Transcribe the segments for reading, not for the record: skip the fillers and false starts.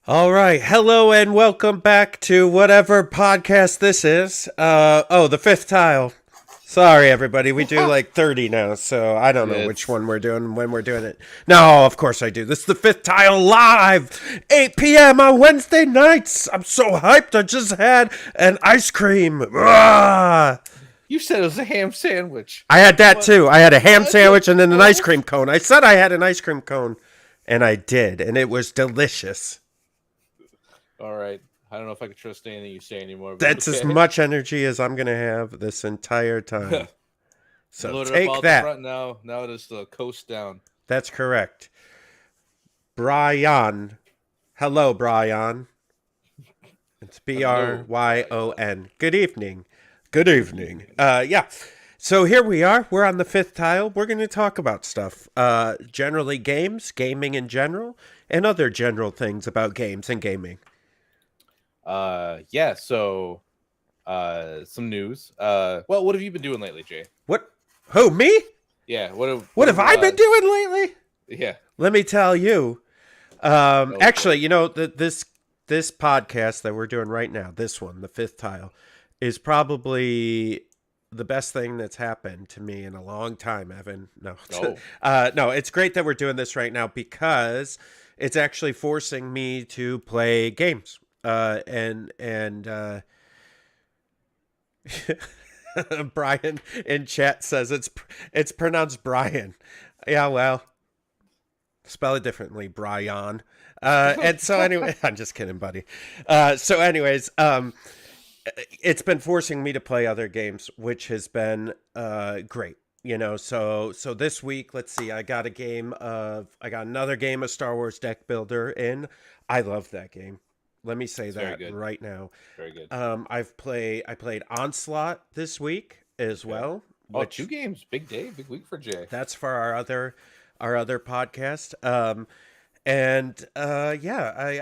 All right. Hello and welcome back to whatever podcast this is. The fifth tile. Sorry, everybody. We do like 30 now, so I don't know which It's one we're doing when we're doing it. No, of course I do. This is the fifth tile live, 8 p.m. on Wednesday nights. I'm so hyped. I just had an ice cream. Ah! you said it was a ham sandwich. I had that What? too. I had a ham What? sandwich and then an ice Both? cream cone. I said I had an ice cream cone, and I did, and it was delicious. All right. I don't know if I can trust anything you say anymore, but That's as okay. much energy as I'm going to have this entire time. You So loaded up take all at the that. front now. Now it is the coast down. That's correct. Brian. Hello, Brian. It's Hello, Bryon. Good evening. Good evening. Yeah. So here we are. We're on the fifth tile. We're going to talk about stuff. Generally games, gaming in general, and other general things about games and gaming. Yeah. So, some news. Well, what have you been doing lately, Jay? What? Who, me? Yeah. What have I been doing lately? Yeah. Let me tell you. Oh, Actually, this podcast that we're doing right now, this one, the fifth tile, is probably the best thing that's happened to me in a long time, Evan. No, oh. no, it's great that we're doing this right now because it's actually forcing me to play games. And Brian in chat says it's pronounced Brian. Yeah, well, spell it differently, Brian. And so anyway, I'm just kidding, buddy. So anyways, it's been forcing me to play other games, which has been great. So this week, let's see, I got another game of Star Wars Deck Builder in. I love that game. Let me say It's very that good. right now. Very good. I played Onslaught this week as Okay. well, Oh, which two games. Big day. Big week for Jay. that's for our other podcast.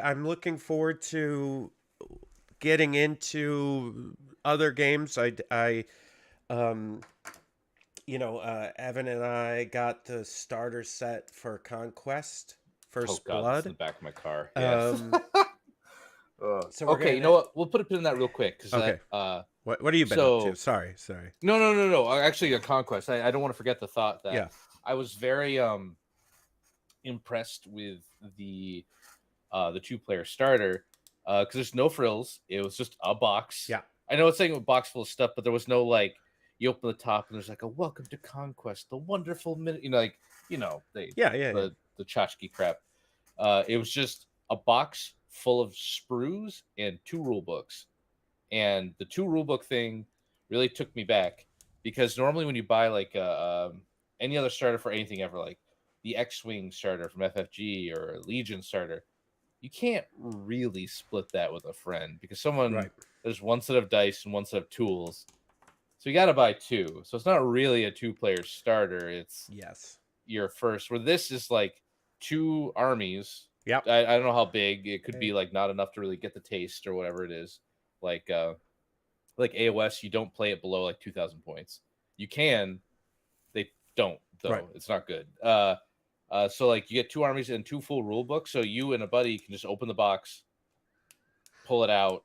I'm looking forward to getting into other games. Um, Evan and I got the starter set for Conquest Oh First God, that's in Blood. the back of my car. Yeah. Um, so we're Okay, you gonna. know what? We'll put a pin in that real quick because Okay, uh, what have you been up to? so Sorry. no. Actually, a conquest. I don't want to forget the thought that Yeah, I was very impressed with the the two player starter because there's no frills. It was just a box. yeah, I know it's saying a box full of stuff, but there was no like you open the top and there's like a welcome to conquest, the wonderful minute. They yeah. the tchotchke crap. It was just a box full of sprues and two rule books. And the two rulebook thing really took me back because normally when you buy like any other starter for anything ever, like the X-wing starter from FFG or Legion starter, you can't really split that with a friend because someone Right. there's one set of dice and one set of tools, so you got to buy two. So it's not really a two-player starter; it's Yes. your first. Where this is like two armies. Yep. I don't know how big it could be, like not enough to really get the taste or whatever it is. Like like AOS, you don't play it below like 2,000 points. You can, they don't though. Right. It's not good. So like you get two armies and two full rule books. So you and a buddy can just open the box, pull it out,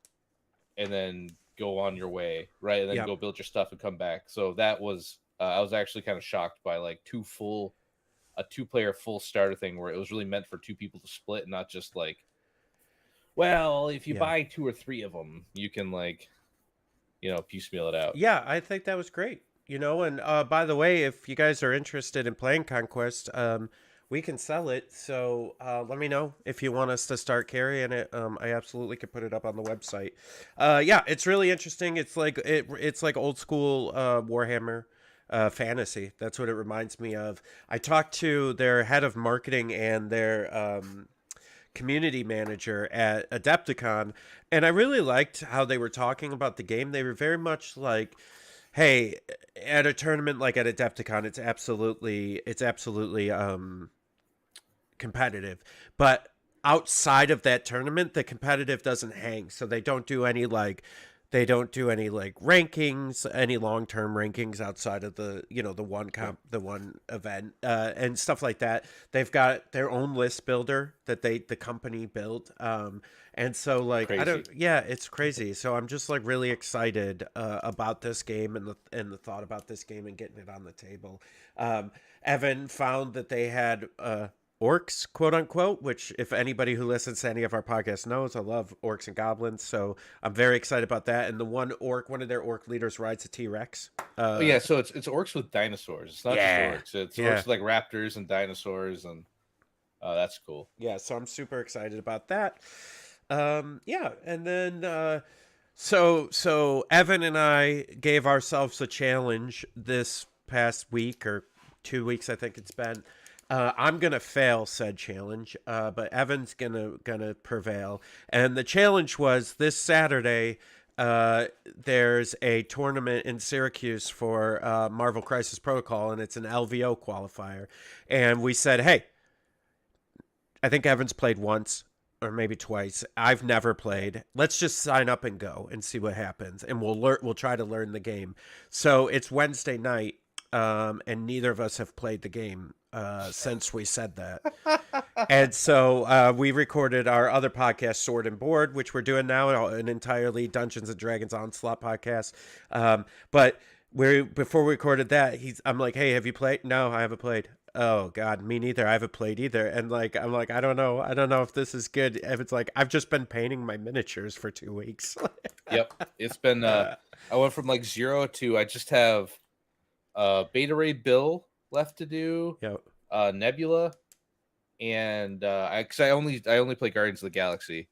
and then go on your way, right? And then Yep. go build your stuff and come back. So that was I was actually kind of shocked by like a two-player full starter thing where it was really meant for two people to split, not just like, well, if you Yeah. buy two or three of them, you can like piecemeal it out. Yeah, I think that was great. And by the way, if you guys are interested in playing Conquest, we can sell it. So let me know if you want us to start carrying it. I absolutely could put it up on the website. Yeah, it's really interesting. It's like old school Warhammer fantasy. That's what it reminds me of. I talked to their head of marketing and their community manager at Adepticon, and I really liked how they were talking about the game. They were very much like, "Hey, at a tournament like at Adepticon, it's absolutely competitive, but outside of that tournament, the competitive doesn't hang. So they don't do any like They don't do any like rankings, any long-term rankings outside of the, the one the one event, and stuff like that. They've got their own list builder that the company built, and so like I don't, Crazy. yeah, it's crazy. So I'm just like really excited about this game and the thought about this game and getting it on the table. Evan found that they had orcs, quote unquote, which if anybody who listens to any of our podcasts knows, I love orcs and goblins. So I'm very excited about that. And the one of their orc leaders rides a T-Rex. Oh yeah, so it's orcs with dinosaurs. It's not just Yeah. orcs. It's orcs Yeah. with like raptors and dinosaurs, and that's cool. Yeah. So I'm super excited about that. Yeah. And then so Evan and I gave ourselves a challenge this past week or 2 weeks, I think it's been. I'm gonna fail said challenge, but Evan's gonna prevail. And the challenge was this Saturday. There's a tournament in Syracuse for Marvel Crisis Protocol, and it's an LVO qualifier. And we said, hey, I think Evan's played once or maybe twice. I've never played. Let's just sign up and go and see what happens, and we'll try to learn the game. So it's Wednesday night, and neither of us have played the game since we said that. And so we recorded our other podcast, Sword and Board, which we're doing now, an entirely Dungeons and Dragons Onslaught podcast. But before we recorded that, I'm like, hey, have you played? No, I haven't played. Oh God, me neither. I haven't played either. And like, I'm like, I don't know if this is good. If it's like, I've just been painting my miniatures for 2 weeks. Yep, it's been. I went from like 0 to I just have Beta Ray Bill left to do, Yep. Nebula, and because I only play Guardians of the Galaxy,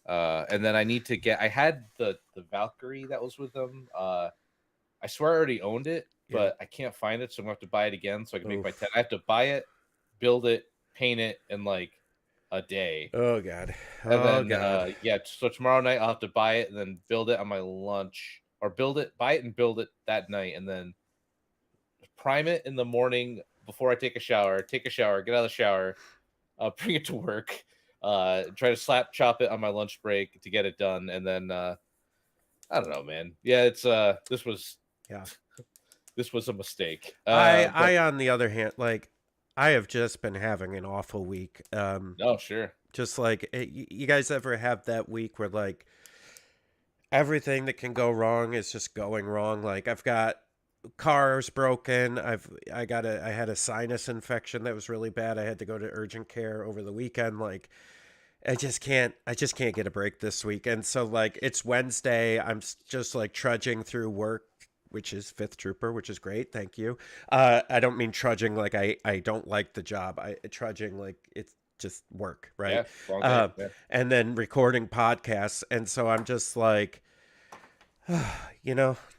and then I need to get. I had the Valkyrie that was with them. I swear I already owned it, but I can't find it, so I'm gonna have to buy it again so I can make my 10. I have to buy it, build it, paint it in like a day. Oh God. And Oh then God. so tomorrow night I'll have to buy it and then build it on my lunch, or buy it and build it that night, and then prime it in the morning before I take a shower, get out of the shower, bring it to work, try to slap chop it on my lunch break to get it done, and then I don't know, man. Yeah, it's this was Yeah. this was a mistake. I on the other hand, like, I have just been having an awful week. No, sure. Just like you guys ever have that week where like everything that can go wrong is just going wrong? Like I've got cars broken. I had a sinus infection that was really bad. I had to go to urgent care over the weekend. Like I just can't get a break this week. And so like it's Wednesday. Just like trudging through work, which is Fifth Trooper, which is great. Thank you. I don't mean trudging like I don't like the job. I trudging like it's just work, right? Yeah, long day. Yeah. And then recording podcasts. And so I'm just like,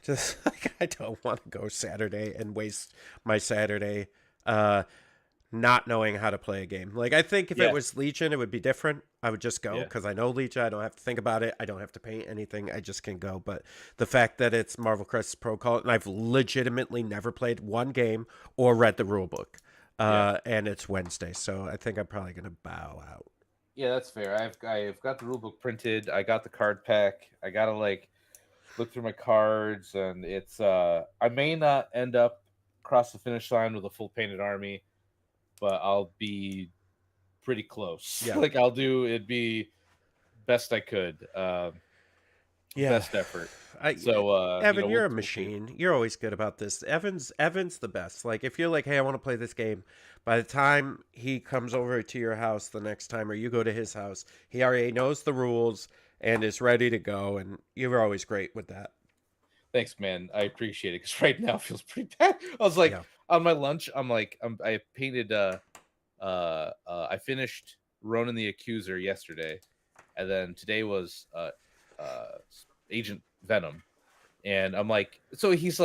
just like I don't want to go Saturday and waste my Saturday not knowing how to play a game. Like I think if it was Legion, it would be different. I would just go because I know Legion. I don't have to think about it. I don't have to paint anything. I just can go. But the fact that it's Marvel Crisis Protocol, and I've legitimately never played one game or read the rule book, and it's Wednesday, so I think I'm probably gonna bow out. Yeah, that's fair. I've got the rule book printed. I got the card pack. I gotta like look through my cards, and it's I may not end up across the finish line with a full painted army, but I'll be pretty close. Yeah. Like it'd be best I could. Best effort. Evan, you're a machine. You're always good about this. Evan's the best. Like if you're like, hey, I want to play this game, by the time he comes over to your house the next time, or you go to his house, he already knows the rules and is ready to go. And you're always great with that. Thanks, man. I appreciate it, because right now it feels pretty bad. I was like, on my lunch, I painted. I finished Ronan the Accuser yesterday, and then today was Agent Venom, and I'm like, so he's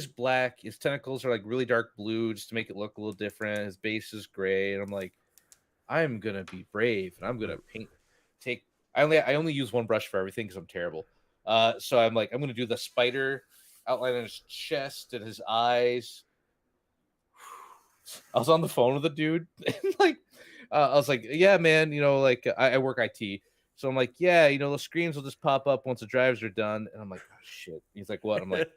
black. His tentacles are like really dark blue, just to make it look a little different. His base is gray, and I'm like, I'm gonna be brave, and I'm gonna paint. I only use one brush for everything because I'm terrible. So I'm like, I'm gonna do the spider outline on his chest and his eyes. I was on the phone with a dude, and like, I was like, yeah, man, like I work IT, So I'm like, yeah, the screens will just pop up once the drives are done. And I'm like, oh shit. He's like, what? I'm like,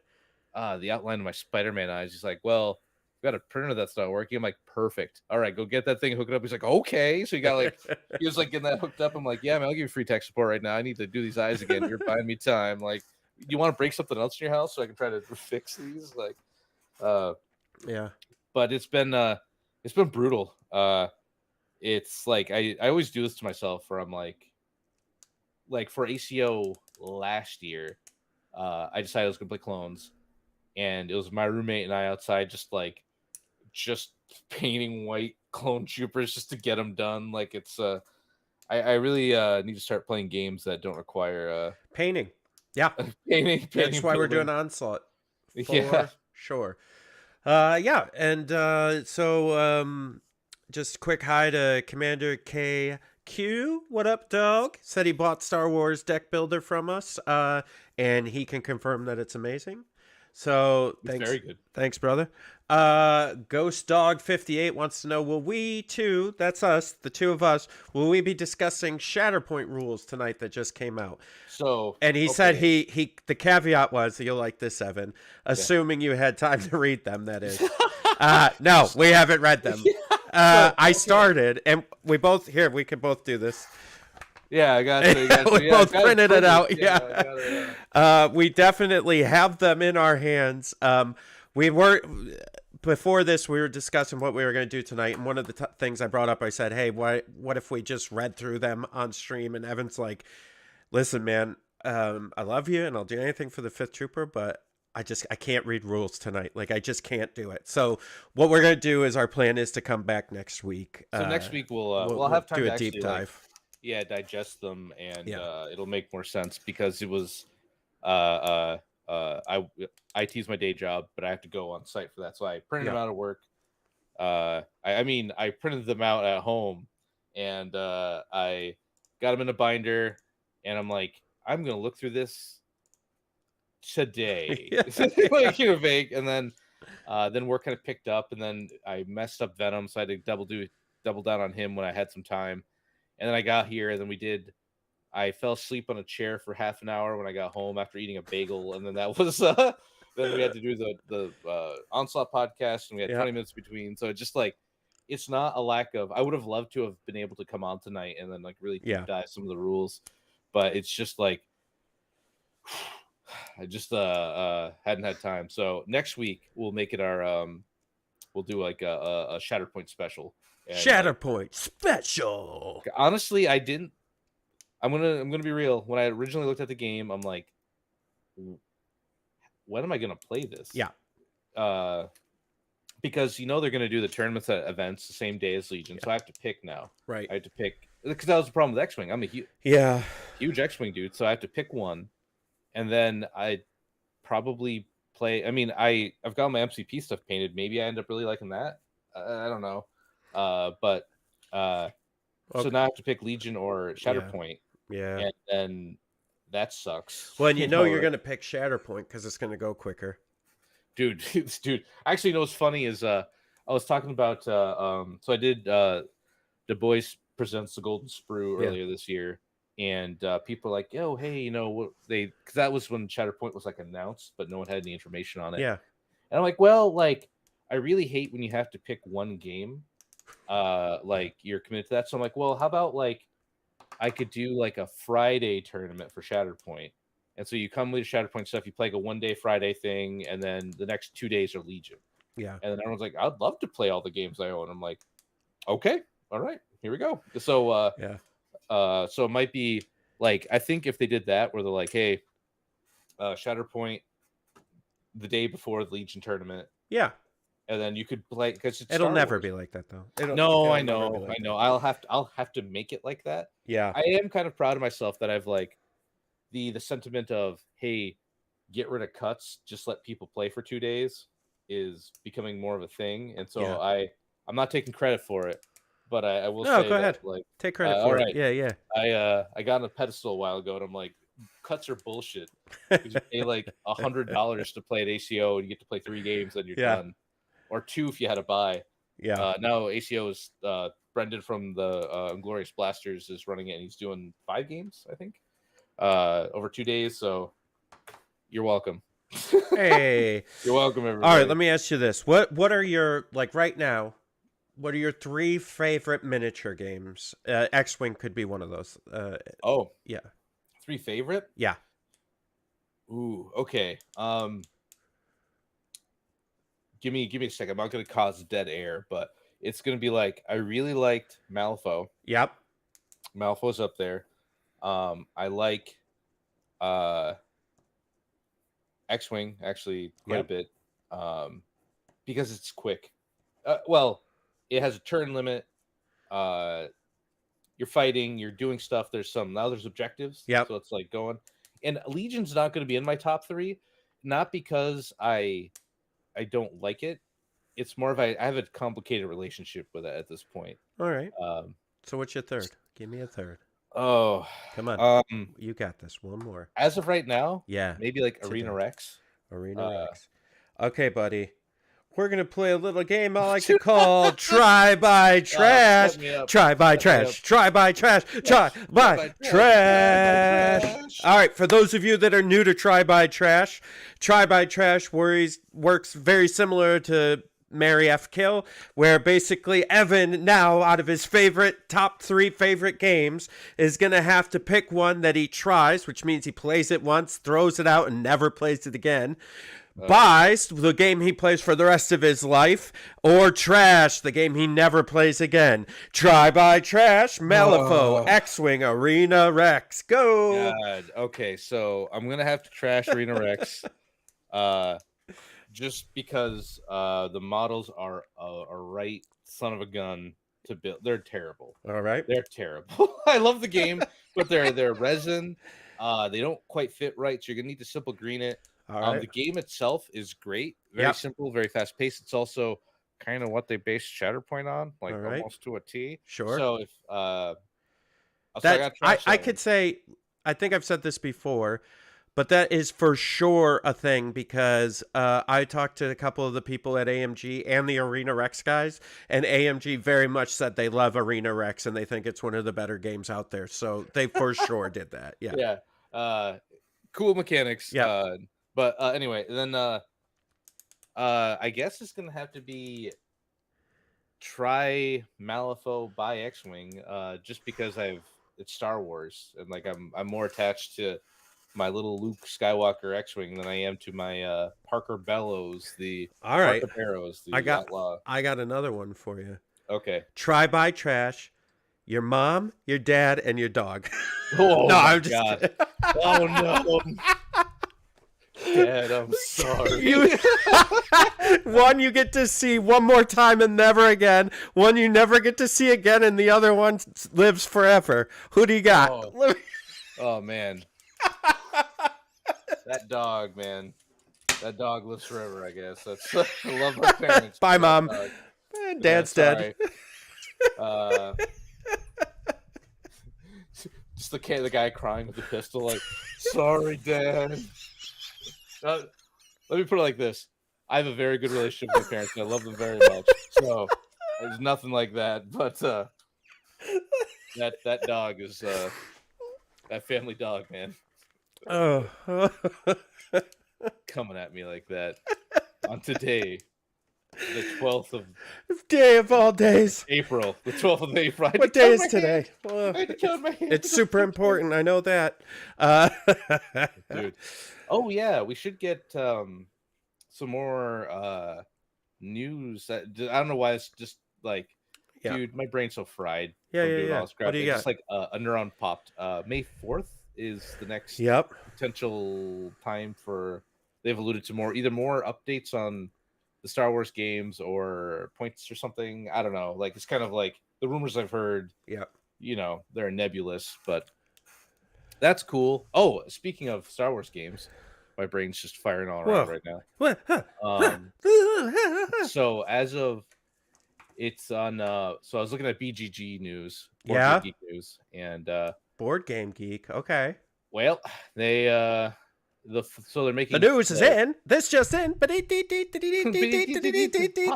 the outline of my Spider-Man eyes. He's like, well, I've got a printer that's not working. I'm like, perfect. All right, go get that thing, hook it up. He's like, okay. So he was like getting that hooked up. I'm like, yeah, man, I'll give you free tech support right now. I need to do these eyes again. You're buying me time. Like, you want to break something else in your house so I can try to fix these? Like, yeah. But it's been brutal. It's like I always do this to myself where I'm like for ACO last year, I decided I was gonna play clones, and it was my roommate and I outside just painting white clone troopers just to get them done. Like it's I really need to start playing games that don't require Painting. Yeah. painting. That's why we're doing building. Onslaught. Yeah. For sure. Yeah, and just quick hi to Commander KQ. What up, dog? Said he bought Star Wars deck builder from us, and he can confirm that it's amazing. So It's very good. Thanks, brother. Ghost Dog 58 wants to know, will we two, that's us, the two of us, will we be discussing Shatterpoint rules tonight that just came out? So And he said he the caveat was, you'll like this, Evan, assuming you had time to read them, that is. No, we haven't read them. I started, and we can both do this. Yeah, I got you. We both printed it out. Yeah. We definitely have them in our hands. Before this, we were discussing what we were going to do tonight, and one of the things I brought up, I said, hey, what if we just read through them on stream? And Evan's like, listen, man, I love you, and I'll do anything for the 5th Trooper, but I can't read rules tonight. Like, I just can't do it. So what we're going to do is our plan is to come back next week. So next week we'll have time do to a deep dive. Digest them, and it'll make more sense because it was IT's my day job, but I have to go on site for that, so I printed them out of work. I printed them out at home, and I got them in a binder, and I'm like, I'm gonna look through this today. Vague, and then work kind of picked up, and then I messed up Venom, so I had to double down on him when I had some time. And then I got here, and then I fell asleep on a chair for half an hour when I got home after eating a bagel. And then that was, then we had to do the Onslaught podcast, and we had 20 minutes between. So it's just it's not a lack of, I would have loved to have been able to come on tonight and then really deep dive some of the rules. But it's just I just hadn't had time. So next week we'll make it we'll do a Shatterpoint special. And, Shatterpoint special. Honestly, I'm gonna be real. When I originally looked at the game, I'm like, when am I gonna play this? Yeah. Because they're gonna do the tournaments at events the same day as Legion, so I have to pick now. Right. I have to pick because that was the problem with X-Wing. I'm a huge X-Wing dude, so I have to pick one, and then I probably play. I mean, I've got my MCP stuff painted. Maybe I end up really liking that. I don't know. So now I have to pick Legion or Shatterpoint. Yeah. And then that sucks. Well, and you're going to pick Shatterpoint because it's going to go quicker. Dude. Actually, what's funny is I was talking about so I did Du Bois Presents the Golden Sprue earlier this year, and people are like, yo, hey, because that was when Shatterpoint was announced, but no one had any information on it. Yeah. And I'm like, well, I really hate when you have to pick one game. You're committed to that. So I'm like, well, how about I could do a Friday tournament for Shatterpoint. And so you come with Shatterpoint stuff, you play a 1 day Friday thing, and then the next 2 days are Legion. Yeah. And then everyone's like, I'd love to play all the games I own. I'm like, okay, all right, here we go. So so it might be I think if they did that where they're like, hey, Shatterpoint the day before the Legion tournament. Yeah. And then you could play because it'll never be like that though. I know. I'll have to make it like that. Yeah. I am kind of proud of myself that I've the sentiment of, hey, get rid of cuts, just let people play for 2 days is becoming more of a thing. And so I'm not taking credit for it, but I will say go ahead. Take credit for it. Yeah. I got on a pedestal a while ago and I'm like, cuts are bullshit. You pay $100 to play at ACO and you get to play 3 games and you're done. Or 2 if you had to buy. Yeah. Now ACO is Brendan from the Inglorious Blasters is running it, and he's doing 5 games, I think, over 2 days. So you're welcome. Hey. You're welcome, All everybody. right, let me ask you this. What are your, like, right now, what are your 3 favorite miniature games? X-Wing could be one of those. Oh, Yeah. 3 favorite? Yeah. Ooh, okay. Give me a second. I'm not gonna cause dead air, but it's gonna be like I really liked Malifaux. Yep. Malifaux's up there. I like uh X-Wing actually quite a Yep. bit. Because it's quick. Well, it has a turn limit. Uh you're fighting, you're doing stuff. There's objectives. Yep. So it's like going. And Legion's not going to be in my top 3, not because I don't like it. It's more of I have a complicated relationship with it at this point. All right. Um, So what's your third? Give me a third. oh, Come on. um, You got this. One more. as of right now, Yeah. maybe like Today. Arena Rex. Arena Rex. Okay, buddy. We're going to play a little game I like to call Try by Trash. Set me up. Try by Set me up. Trash. Try by Trash. Try by Trash. Trash. All right, for those of you that are new to Try by Trash works very similar to Marry F Kill, where basically Evan, now out of his top 3 favorite games, is going to have to pick one that he tries, which means he plays it once, throws it out, and never plays it again. Buys the game he plays for the rest of his life, or trash the game he never plays again. Try by Trash, Malifaux, X-Wing, Arena Rex. Go! God. Okay, so I'm gonna have to trash Arena Rex, just because the models are a right son of a gun to build. They're terrible. All right. They're terrible. I love the game, but they're resin. They don't quite fit right, so you're gonna need to simple green it. All right. The game itself is great, very simple, very fast paced. It's also kind of what they based Shatterpoint on, like almost to a T. Sure. So if I could say, I think I've said this before, but that is for sure a thing, because I talked to a couple of the people at AMG and the Arena Rex guys, and AMG very much said they love Arena Rex and they think it's one of the better games out there. So they for sure did that. Yeah. Yeah. Cool mechanics. Yeah. But anyway, then I guess it's gonna have to be try Malifaux by X-Wing, just because it's Star Wars, and like I'm more attached to my little Luke Skywalker X-Wing than I am to my Parker Bellows, the All right. Parker Barrows, the outlaw. I got another one for you. Okay. Try by Trash, your mom, your dad, and your dog. Oh no, my I'm just God. kidding. Oh no. Dad, I'm sorry. One you get to see one more time and never again. One you never get to see again, and the other one lives forever. Who do you got? Oh man. That dog, man. That dog lives forever, I guess. That's I love my parents. Bye, Mom. Dad's dead. Just the guy crying with the pistol, like, sorry, Dad. Let me put it like this: I have a very good relationship with my parents, and I love them very much. So there's nothing like that. But that dog is that family dog, man. Oh, coming at me like that on today, the 12th of day of all days, April. The 12th of April. What day is today? It's super important. I know that. Dude. Oh yeah, we should get some more news. I don't know why it's just like, dude, my brain's so fried. Yeah. What do you got? Just like a neuron popped. May 4th is the next potential time for. They've alluded to either more updates on the Star Wars games or points or something. I don't know. Like, it's kind of like the rumors I've heard. Yeah. You know, they're nebulous, but that's cool. Oh, speaking of Star Wars games, my brain's just firing all around right now. So as of it's on so I was looking at BGG news, Board Geek News, and Board Game Geek. Okay. Well, they so they're making the news is in. This just in. Hot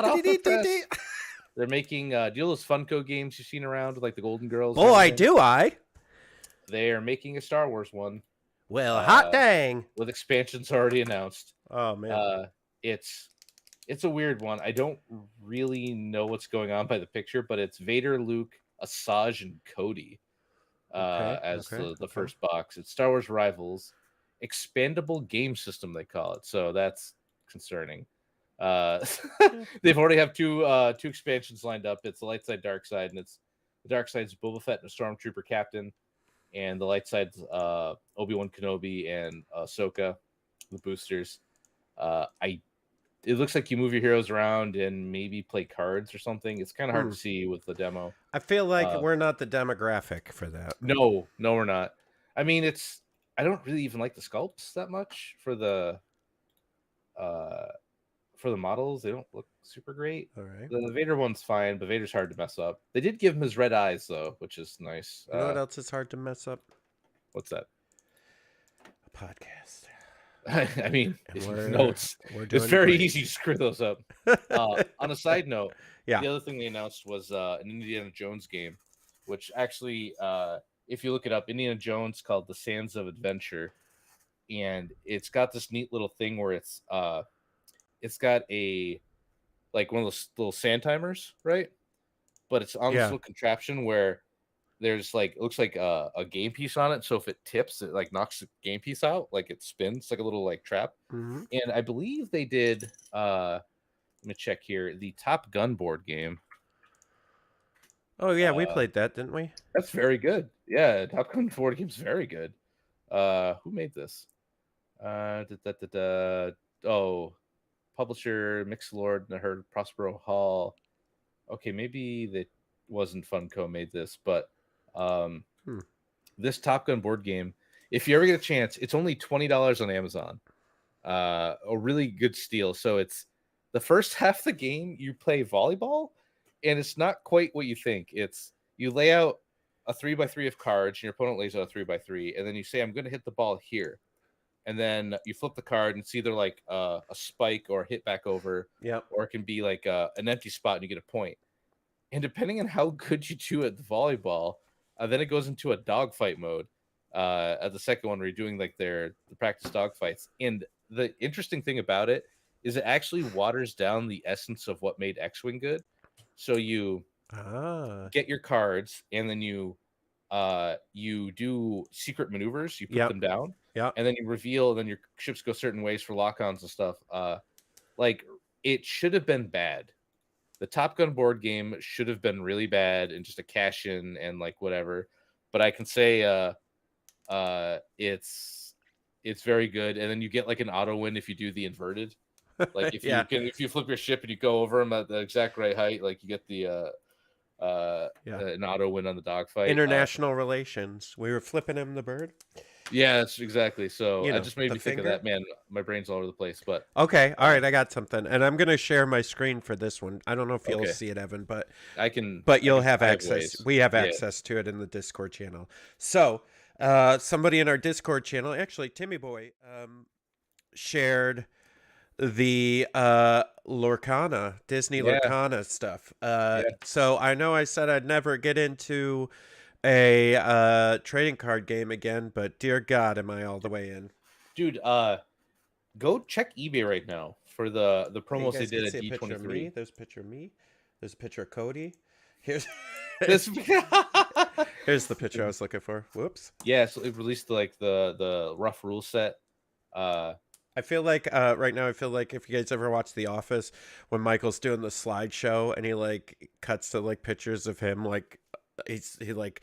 off the press. They're making do you know those Funko games you've seen around with like the Golden Girls and Boy, everything? do I. They are making a Star Wars one Well, hot uh, dang. with expansions already announced. Oh man. Uh, it's it's a weird one. I don't really know what's going on by the picture, but it's Vader, Luke, Asajj, and Cody Okay. as Okay. the Okay. first box. It's Star Wars Rivals expandable game system they call it. So that's concerning. Uh, Yeah. they've already have two expansions lined up. It's the light side, dark side, and it's the dark side's Boba Fett and a Stormtrooper captain, and the light side's Obi-Wan Kenobi and Ahsoka, the boosters. I It looks like you move your heroes around and maybe play cards or something. It's kind of hard Hmm. to see with the demo. I feel like Uh, we're not the demographic for that. no, we're not. I mean, I don't really even like the sculpts that much uh for the models. They don't look super great. All right. The Vader one's fine, but Vader's hard to mess up. They did give him his red eyes though, which is nice. You know what else is hard to mess up? What's that? A podcast. I mean, And it's we're it's doing very great. easy to screw those up. On a side note, Yeah. the other thing they announced was an Indiana Jones game, which actually, if you look it up, Indiana Jones called The Sands of Adventure, and it's got this neat little thing where it's got a like one of those little sand timers, right? But it's on this Yeah. little contraption where there's like it looks like a game piece on it. So if it tips, it like knocks the game piece out, like it spins like a little like trap. Hmm. And I believe they did let me check here, the Top Gun board game. Oh yeah, we Uh played that, didn't we? that's very good. Yeah, Top Gun board game's very good. Who made this? Oh, publisher Mixlord and her Prospero Hall. Okay, maybe that wasn't Funko made this, but um Hmm. this Top Gun board game, if you ever get a chance, it's only $20 on Amazon. A really good steal. So it's the first half of the game you play volleyball, and it's not quite what you think. It's you lay out a 3x3 of cards, and your opponent lays out a 3x3, and then you say, "I'm going to hit the ball here," and then you flip the card, and it's either like a spike or a hit back over, Yep. or it can be like an empty spot, and you get a point. And depending on how good you do at the volleyball, then it goes into a dogfight mode. At the second one, where you're doing like the practice dogfights. And the interesting thing about it is it actually waters down the essence of what made X-Wing good. So you Ah. get your cards, and then you do secret maneuvers. You put Yep. them down, Yep. and then you reveal. And then your ships go certain ways for lock-ons and stuff. Like it should have been bad. The Top Gun board game should have been really bad and just a cash in and like whatever. But I can say it's very good. And then you get like an auto win if you do the inverted. Like Yeah. if you flip your ship and you go over them at the exact right height, like you get the Yeah. an auto win on the dogfight. International relations. We were flipping him the bird. Yeah, that's exactly. So You I know, just made the me think of finger. that. Man, my brain's all over the place. But Okay. All right. I got something, and I'm gonna share my screen for this one. I don't know if you'll okay, see it, Evan, but I you'll can have 5 access. ways. We have Yeah, access to it in the Discord channel. So, somebody in our Discord channel, actually, Timmy Boy, shared the Lorcana, Disney yeah, Lorcana stuff. yeah. So I know I said I'd never get into a trading card game again, but dear God, am I all the way in? Dude, go check eBay right now for the Yeah, you promos they guys did can at see a picture of me. D23. There's a picture of me. There's a picture of Cody. Here's This here's the picture I was looking for. Whoops. yeah, so it released like the rough rule set. I feel like right now I feel like if you guys ever watch The Office when Michael's doing the slideshow and he like cuts to like pictures of him like he like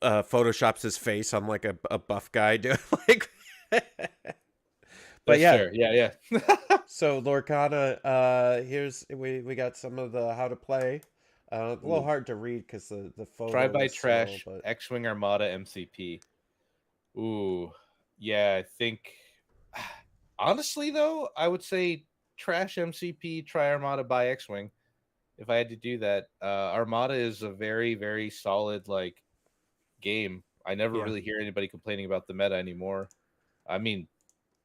photoshops his face on like a buff guy doing like but That's yeah. fair. Yeah. So Lorcana, here's we got some of the how to play. A little Ooh. hard to read because the photo Try by is small, Trash, but X-Wing Armada MCP. Ooh, yeah, I think honestly though, I would say Trash MCP, try Armada by X-Wing. If I had to do that, Armada is a very, very solid like game. I never yeah, really hear anybody complaining about the meta anymore. I mean,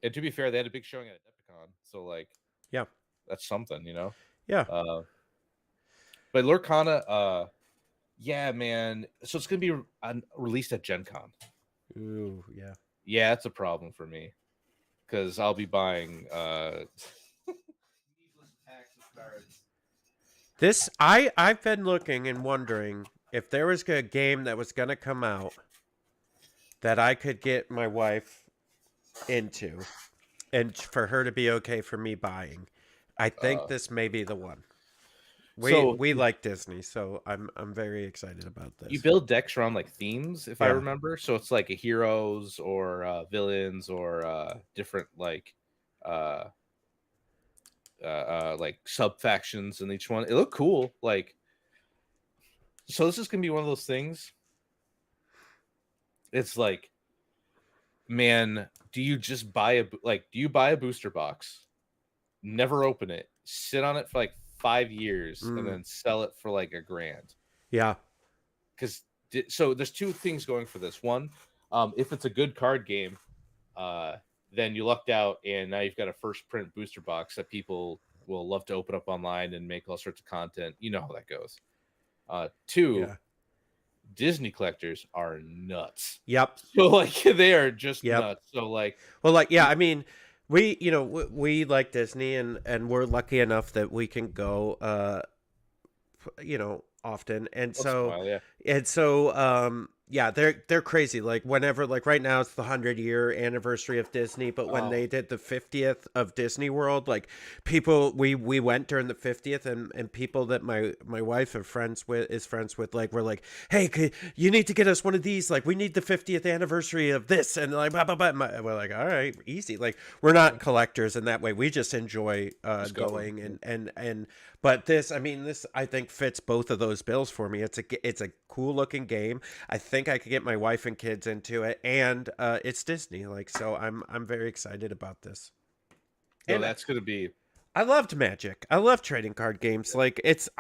and to be fair, they had a big showing at Epicon, so like yeah, that's something, you know. yeah. Uh, But Lorcana, yeah, man. So it's gonna be released at Gen Con. Ooh, yeah. Yeah, that's a problem for me because I'll be buying needless packs of cards. I've been looking and wondering if there was a game that was gonna come out that I could get my wife into, and for her to be okay for me buying. I think Uh, this may be the one. We so we like Disney, so I'm very excited about you this. build decks around like themes, if I Yeah, remember. So it's like a heroes or villains or different uh, like sub factions in each one. It looked cool. Like, so this is gonna be one of those things. It's like, man, do you just buy do you buy a booster box, never open it, sit on it for like 5 years, and mm, then sell it for like $1,000? yeah, Because so there's two things going for this. One, if it's a good card game, uh, then you lucked out, and now you've got a first print booster box that people will love to open up online and make all sorts of content. You know how that goes. Two, yeah, Disney collectors are nuts. yep, So like they are just yep. nuts. So like, Well, like, yeah, I mean, we like Disney, and we're lucky enough that we can go, often, and once in a so while, yeah. yeah, they're crazy. Like, whenever, like, right now it's the 100-year anniversary of Disney, but when Oh, they did the 50th of Disney World, like, people, we went during the 50th, and people that my wife is friends with, like, were like, hey, you need to get us one of these, like, we need the 50th anniversary of this, and like blah blah blah. We're like, all right, easy. Like, we're not collectors in that way, we just enjoy just going. going, and but this, I mean, this, I think, fits both of those bills for me. It's a cool looking game. I think I could get my wife and kids into it, and it's Disney, like, so I'm very excited about this. No, And that's gonna be. I loved Magic. I love trading card games. Like, it's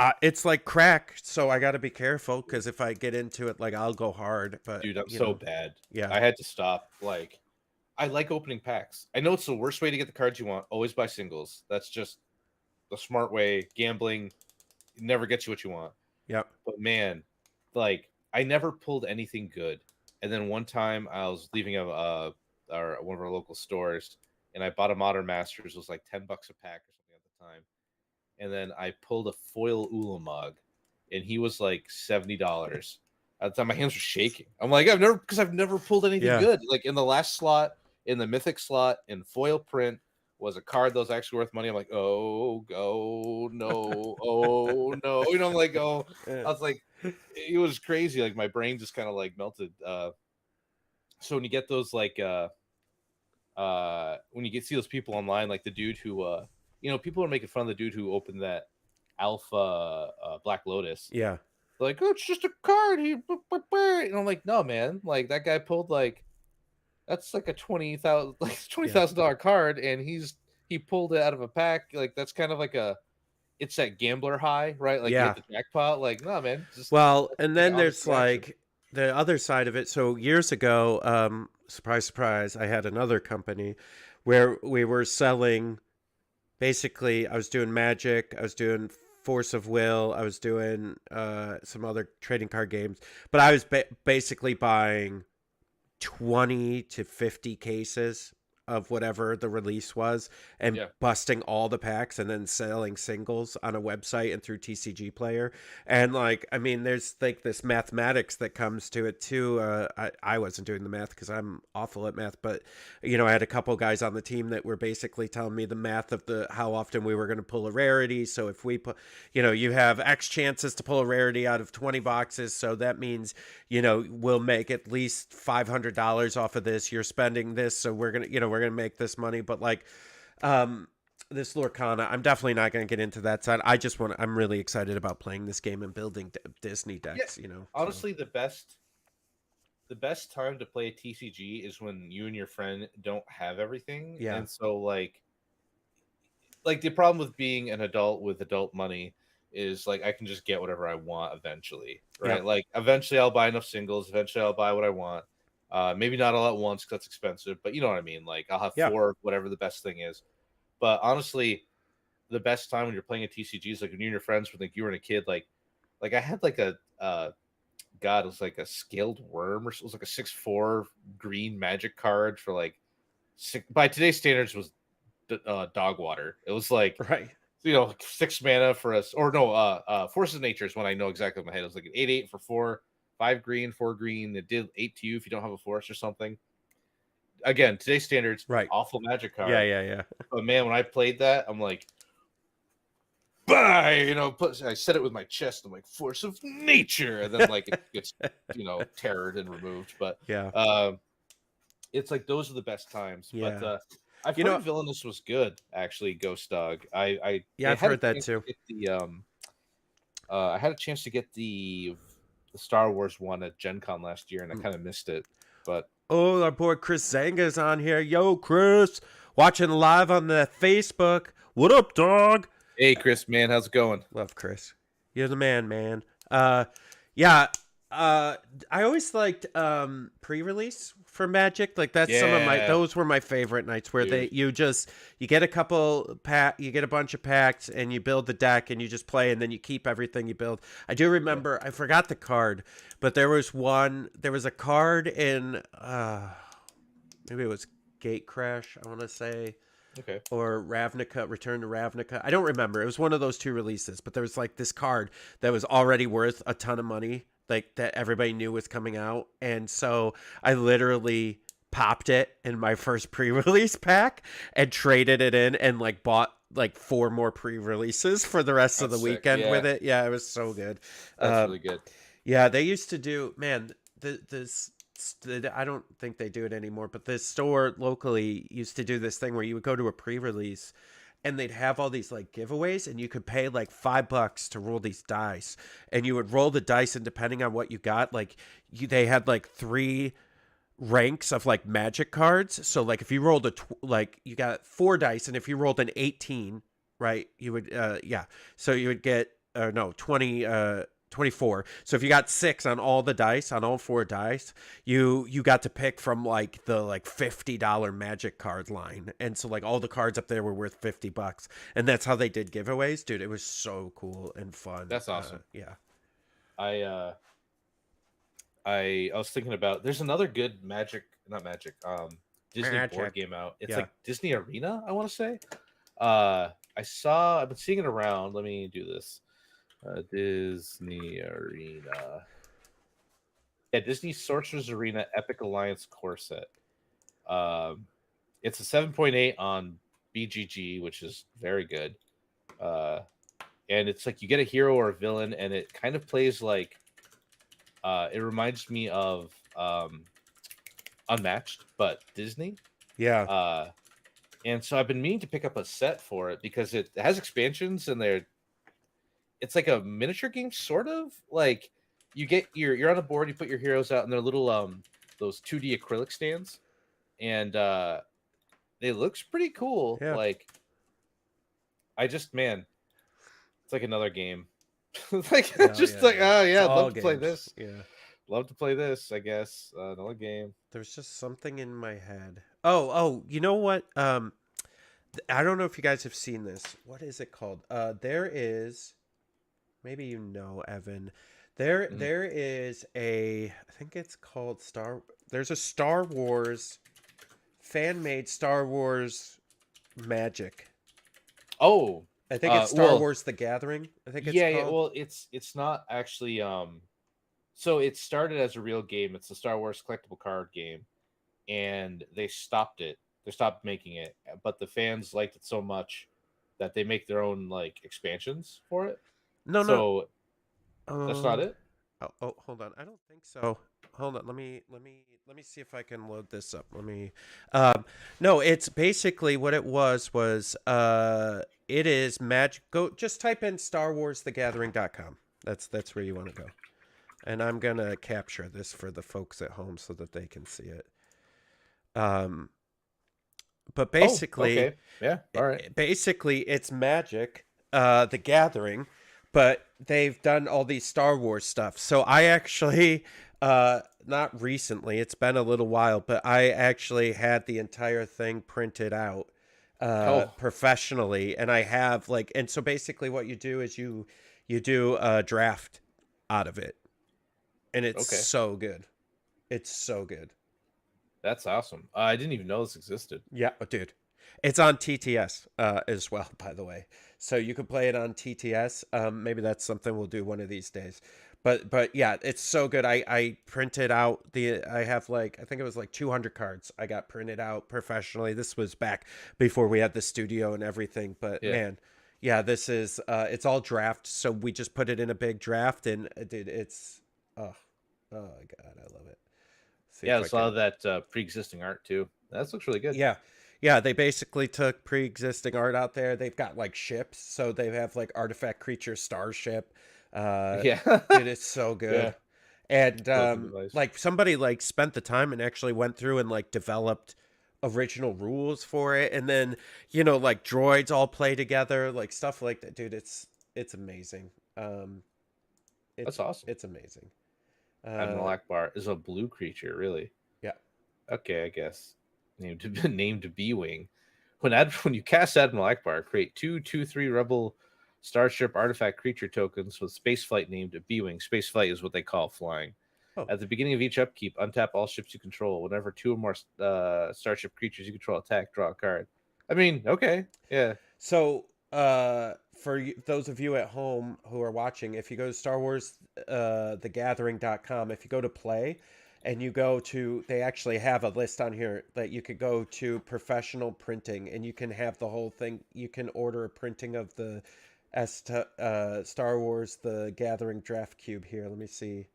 like crack, so I got to be careful because if I get into it, like, I'll go hard. But Dude, I'm so bad. yeah, I had to stop. Like, I like opening packs. I know it's the worst way to get the cards you want. Always buy singles. That's just the smart way. Gambling never gets you what you want. yeah, But man, like I never pulled anything good. And then one time I was leaving one of our local stores, and I bought a Modern Masters. It was like $10 a pack or something at the time. And then I pulled a foil Ulamog, and he was like $70. At the time, my hands were shaking. I'm like, I've never pulled anything yeah, good. Like in the last slot, in the mythic slot, in foil print was a card that was actually worth money. I'm like, oh, go, no, oh, no. I'm like, oh, yeah, I was like, it was crazy. Like my brain just kind of like melted. So when you get those when you see those people online, like the dude who people are making fun of the dude who opened that alpha Black Lotus. yeah, They're like, oh, it's just a card. And I'm like, no, man. Like that guy pulled like that's like a yeah, $20,000 card, and he pulled it out of a pack. Like that's kind of like it's that gambler high, right? Like you hit yeah. the jackpot. Like, no, man, just Well, and take then there's opposite action. like the other side of it. So years ago, surprise, surprise, I had another company where we were selling. Basically, I was doing Magic, I was doing Force of Will, I was doing some other trading card games, but I was basically buying 20 to 50 cases of whatever the release was and Yeah. busting all the packs and then selling singles on a website and through TCG Player. And like, I mean, there's like this mathematics that comes to it too. I wasn't doing the math because I'm awful at math, but I had a couple guys on the team that were basically telling me the math of the how often we were going to pull a rarity. So if we put, you have X chances to pull a rarity out of 20 boxes, so that means we'll make at least $500 off of this. You're spending this, so we're gonna make this money. But like, um, this Lorcana, I'm definitely not gonna get into that side. I'm really excited about playing this game and building Disney Yeah. decks. So Honestly, the best time to play a TCG is when you and your friend don't have everything. yeah, And so like the problem with being an adult with adult money is like I can just get whatever I want eventually, right? yep, Like eventually I'll buy enough singles, eventually I'll buy what I want. Maybe not all at once because that's expensive, but you know what I mean. Like I'll have yeah, four, whatever the best thing is. But honestly, the best time when you're playing a TCG is like when you and your friends, when like you were a kid, like Like I had like a God, it was like a scaled worm, or it was like a 6/4 green magic card for like by today's standards was dog water. It was like, Right. 6 mana for us, or no, Forces of Nature is when I know exactly in my head. It was like an 8/8 for 4, 5 green, 4 green. It did 8 to you if you don't have a forest or something. Again, today's standards, Right. awful magic Yeah, card. yeah, yeah. But man, when I played that, I'm like, bye, I said it with my chest. I'm like, Force of Nature, and then like it gets, terrored and removed. But Yeah. it's like those are the best times. But Yeah. I've You heard know, Villainous was good, actually. Ghost Dog. yeah, I've Had a heard that chance to too. get I had a chance to get the Star Wars one at Gen Con last year, and I kind of missed it. But Oh, our boy Chris Zanga's on here. Yo, Chris, watching live on the Facebook. What up, dog? hey, Chris, man, how's it going? Love Chris. You're the man, man. Yeah. I always liked pre-release for Magic. Like that's some of my Yeah, those were my favorite nights where dude. you get a couple you get a bunch of packs and you build the deck and you just play and then you keep everything you build. I do Yeah. remember I forgot the card, but there was a card in maybe it was Gate Crash, I want to say, Okay. or Ravnica, Return to Ravnica. I don't remember. It was one of those two releases, but there was like this card that was already worth a ton of money, like that everybody knew was coming out. And so I literally popped it in my first pre-release pack and traded it in and like bought like 4 more pre-releases for the rest of the That's sick. weekend with Yeah, it. Yeah, it was so good. that's Um, really good. yeah, they used to do, man, I don't think they do it anymore, but this store locally used to do this thing where you would go to a pre-release and they'd have all these like giveaways and you could pay like $5 to roll these dice and you would roll the dice and depending on what you got, like they had like 3 ranks of like magic cards. So like if you rolled like you got 4 dice and if you rolled an 18, right, you would yeah. So you would get no, 24. So if you got 6 on all the dice, on all 4 dice, you got to pick from like the like $50 magic card line. And so like all the cards up there were worth $50. And that's how they did giveaways. Dude, it was so cool and fun. That's awesome. Yeah. I I was thinking about there's another good Magic, not Magic, Disney board Magic. game out. It's Yeah. like Disney Arena, I want to say. I've been seeing it around. Let me do this. Disney Arena. Yeah, Disney Sorcerer's Arena Epic Alliance core set. It's a 7.8 on BGG, which is very good. And it's like you get a hero or a villain, and it kind of plays like it reminds me of Unmatched, but Disney. Yeah. And so I've been meaning to pick up a set for it because it has expansions and it's like a miniature game, sort of. Like you're on a board, you put your heroes out, and they're little those 2D acrylic stands, and it looks pretty cool. Yeah. Like man, it's like another game. Like No, just yeah, like yeah. oh It's yeah, I'd all love to play games. this. Yeah. Love to play this, I guess. Another game. There's just something in my head. Oh, you know what? I don't know if you guys have seen this. What is it called? There is, maybe you know, Evan. Mhm. There is I think it's called There's a Star Wars fan made Star Wars Magic. Oh, I think it's Star well, Wars: The Gathering. I think it's yeah, yeah. called. Well, it's not actually. So it started as a real game. It's a Star Wars collectible card game, and they stopped it. They stopped making it, but the fans liked it so much that they make their own like expansions for it. No, no. So that's not it. Hold on. I don't think so. Hold on. Let me see if I can load this up. No, it's basically what it was it is magic. Go just type in StarWarsTheGathering.com. That's where you want to go. And I'm going to capture this for the folks at home so that they can see it. But Oh, basically okay. Yeah. All right. basically it's Magic, the Gathering, but they've done all these Star Wars stuff. So I actually, not recently, it's been a little while, but I actually had the entire thing printed out Oh, professionally, and I have like, and so basically what you do is you do a draft. out of it, and it's Okay, so good. It's so good. that's awesome. I didn't even know this existed. Yeah, dude. It's on TTS as well, by the way. So you can play it on TTS. Maybe that's something we'll do one of these days. But yeah, it's so good. I printed out the. I have like I think it was like 200 cards. I got printed out professionally. This was back before we had the studio and everything. But Yeah, man, yeah, this is it's all draft. So we just put it in a big draft, and dude, it's oh oh god, I love it. See yeah. if I There's a lot can. of that pre-existing art too. That looks really good. Yeah. Yeah, they basically took pre-existing art out there. They've got like ships, so they have like artifact creature starship. Yeah, Dude, it's so yeah. good. And Token device. like somebody like spent the time and actually went through and like developed original rules for it, and then like droids all play together, like stuff like that. Dude, it's amazing. That's It's awesome. it's amazing. Admiral Akbar is a blue creature, really. Yeah. Okay, I guess named named B Wing. When you cast Admiral Akbar, create 2/2/3 Rebel Starship artifact creature tokens with spaceflight named B Wing. Spaceflight is what they call flying. Oh, At the beginning of each upkeep, untap all ships you control. Whenever two or more starship creatures you control attack, draw a card. I mean, okay, yeah, so, for those of you at home who are watching, if you go to Star Wars, thegathering.com, if you go to play and you go to, they actually have a list on here that you could go to professional printing and you can have the whole thing. You can order a printing of the Star Wars, the Gathering draft cube here. Let me see.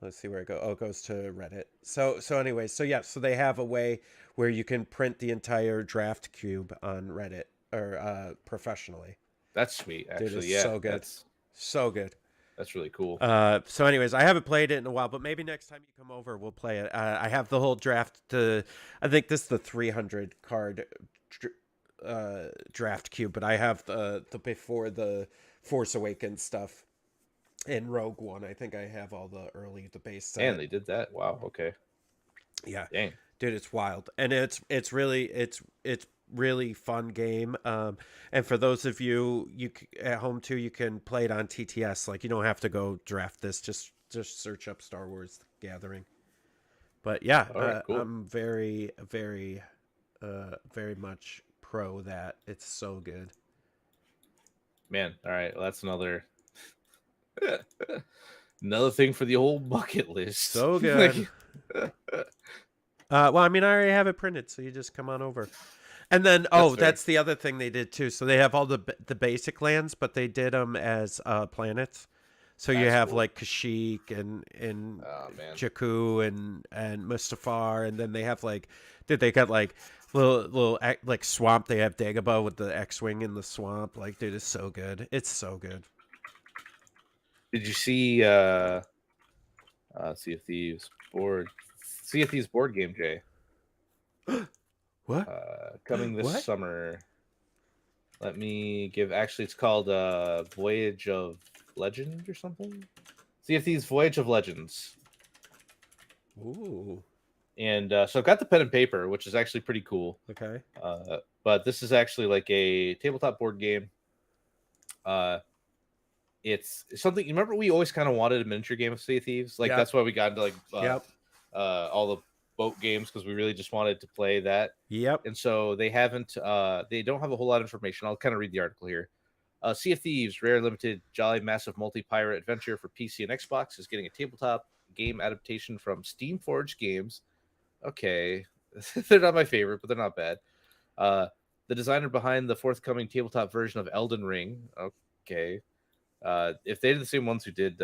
Let's see where it goes. Oh, it goes to Reddit. So anyway, so yeah, so they have a way where you can print the entire draft cube on Reddit or professionally. that's sweet. Dude, Actually, it's yeah, so good, so good. that's really cool. So anyways, I haven't played it in a while, but maybe next time you come over, we'll play it. I have the whole draft. I think this is the 300 card draft cube, but I have the before the Force Awakens stuff and Rogue One. I think I have all the base And set. they did that. Wow. Okay. Yeah, Dang. dude, it's wild, and it's really fun game. And for those of you at home too, you can play it on TTS. Like you don't have to go draft this. Just search up Star Wars Gathering. But yeah, All right. Cool. I'm very much pro that. It's so good. Man. All right. Well, that's another thing for the old bucket list. So good. Like, Well, I mean, I already have it printed, so you just come on over. And then, that's oh, fair. that's the other thing they did too. So they have all the basic lands, but they did them as planets. So you That's have cool. like Kashyyyk and Oh man. Jakku and Mustafar, and then they have like, dude, they got like little like swamp. They have Dagobah with the X-wing in the swamp. Like, dude, it's so good. It's so good. Did you see Sea of Thieves board game, Jay? What? Coming this What? summer. Let me give actually it's called Voyage of Legend or something. Sea of Thieves Voyage of Legends. Ooh. And so I've got the pen and paper, which is actually pretty cool. Okay. But this is actually like a tabletop board game. It's something you remember we always kind of wanted a miniature game of Sea of Thieves. Like Yep. that's why we got into like Yep. all the boat games because we really just wanted to play that. Yep. And so they don't have a whole lot of information. I'll kind of read the article here. Sea of Thieves, rare, limited, jolly, massive multi-pirate adventure for PC and Xbox is getting a tabletop game adaptation from Steamforged Games. Okay, they're not my favorite, but they're not bad. The designer behind the forthcoming tabletop version of Elden Ring. Okay, if they're the same ones who did